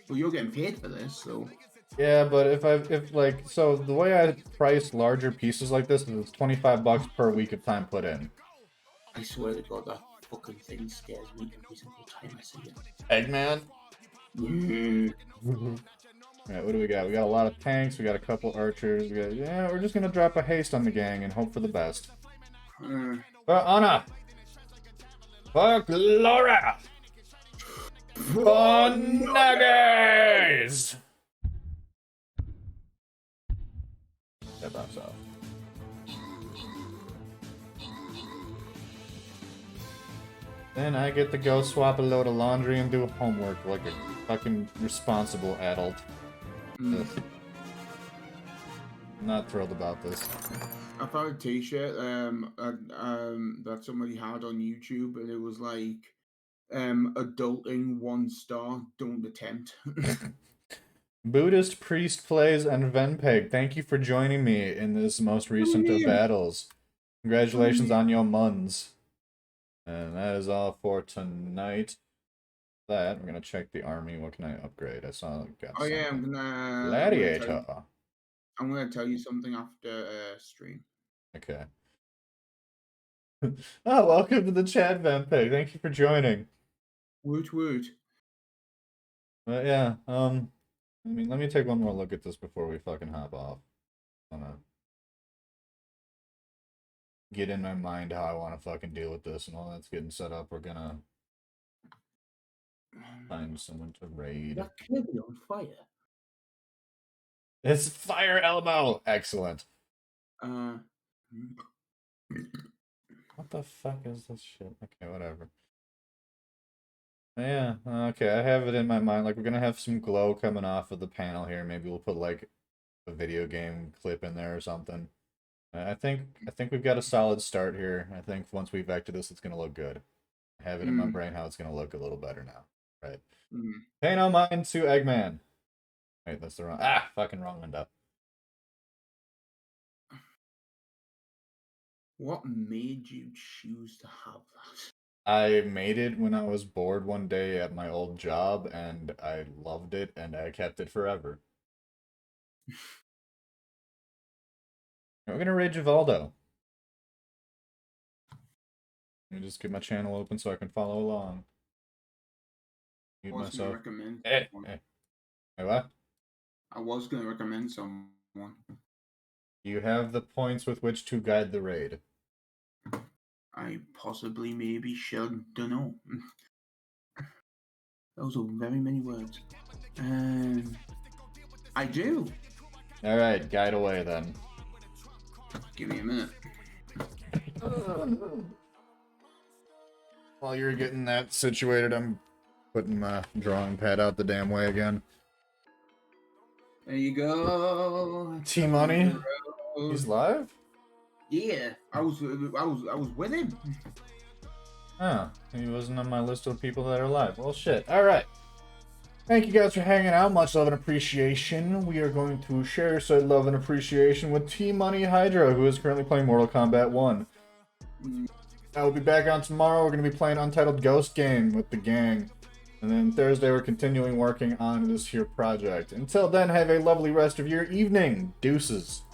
Well, you're getting paid for this, so...
Yeah, but so the way I price larger pieces like this is it's $25 per week of time put in.
I swear to God, that fucking thing scares me every single time I see it.
Eggman? Alright, what do we got? We got a lot of tanks, we got a couple archers, we're just gonna drop a haste on the gang and hope for the best. Anna! Fuck Laura! Fun nuggets! That bounce off. Then I get to go swap a load of laundry and do homework like a fucking responsible adult. Ugh. I'm not thrilled about this.
I found a t-shirt that somebody had on YouTube, and it was like, adulting 1 star, don't attempt.
Buddhist priest plays and Venpeg, thank you for joining me in this most recent of battles. Congratulations on your muns. And that is all for tonight. That, we're gonna check the army. What can I upgrade? I saw got
Oh yeah,
something.
I'm
Gladiator.
gonna tell you something after stream.
Okay. Oh, welcome to the chat, Venpeg. Thank you for joining.
Woot woot.
But yeah, I mean, let me take one more look at this before we fucking hop off. I wanna get in my mind how I want to fucking deal with this, and while that's getting set up, we're gonna find someone to raid.
That could be on fire.
It's Fire Elmo! Excellent. What the fuck is this shit? Okay, whatever. Yeah, okay, I have it in my mind. Like, we're gonna have some glow coming off of the panel here. Maybe we'll put, like, a video game clip in there or something. I think we've got a solid start here. I think once we vector this, it's gonna look good. I have it in my brain how it's gonna look a little better now. Right. Pay no mind to Eggman. Wait, that's the wrong... fucking wrong window.
What made you choose to have that?
I made it when I was bored one day at my old job, and I loved it, and I kept it forever. We're gonna raid Givaldo. Let me just get my channel open so I can follow along.
I was going to recommend someone.
Hey, what?
I was going to recommend someone.
You have the points with which to guide the raid.
I possibly maybe should, dunno. Those are very many words. I do.
Alright, guide away then.
Give me a minute.
While you're getting that situated, I'm putting my drawing pad out the damn way again.
There you go.
T-Money? He's live?
Yeah, I was with him.
Oh, he wasn't on my list of people that are live. Well, shit. Alright. Thank you guys for hanging out. Much love and appreciation. We are going to share said love and appreciation with T-Money Hydra, who is currently playing Mortal Kombat 1. I will be back on tomorrow. We're going to be playing Untitled Ghost Game with the gang. And then Thursday, we're continuing working on this here project. Until then, have a lovely rest of your evening. Deuces.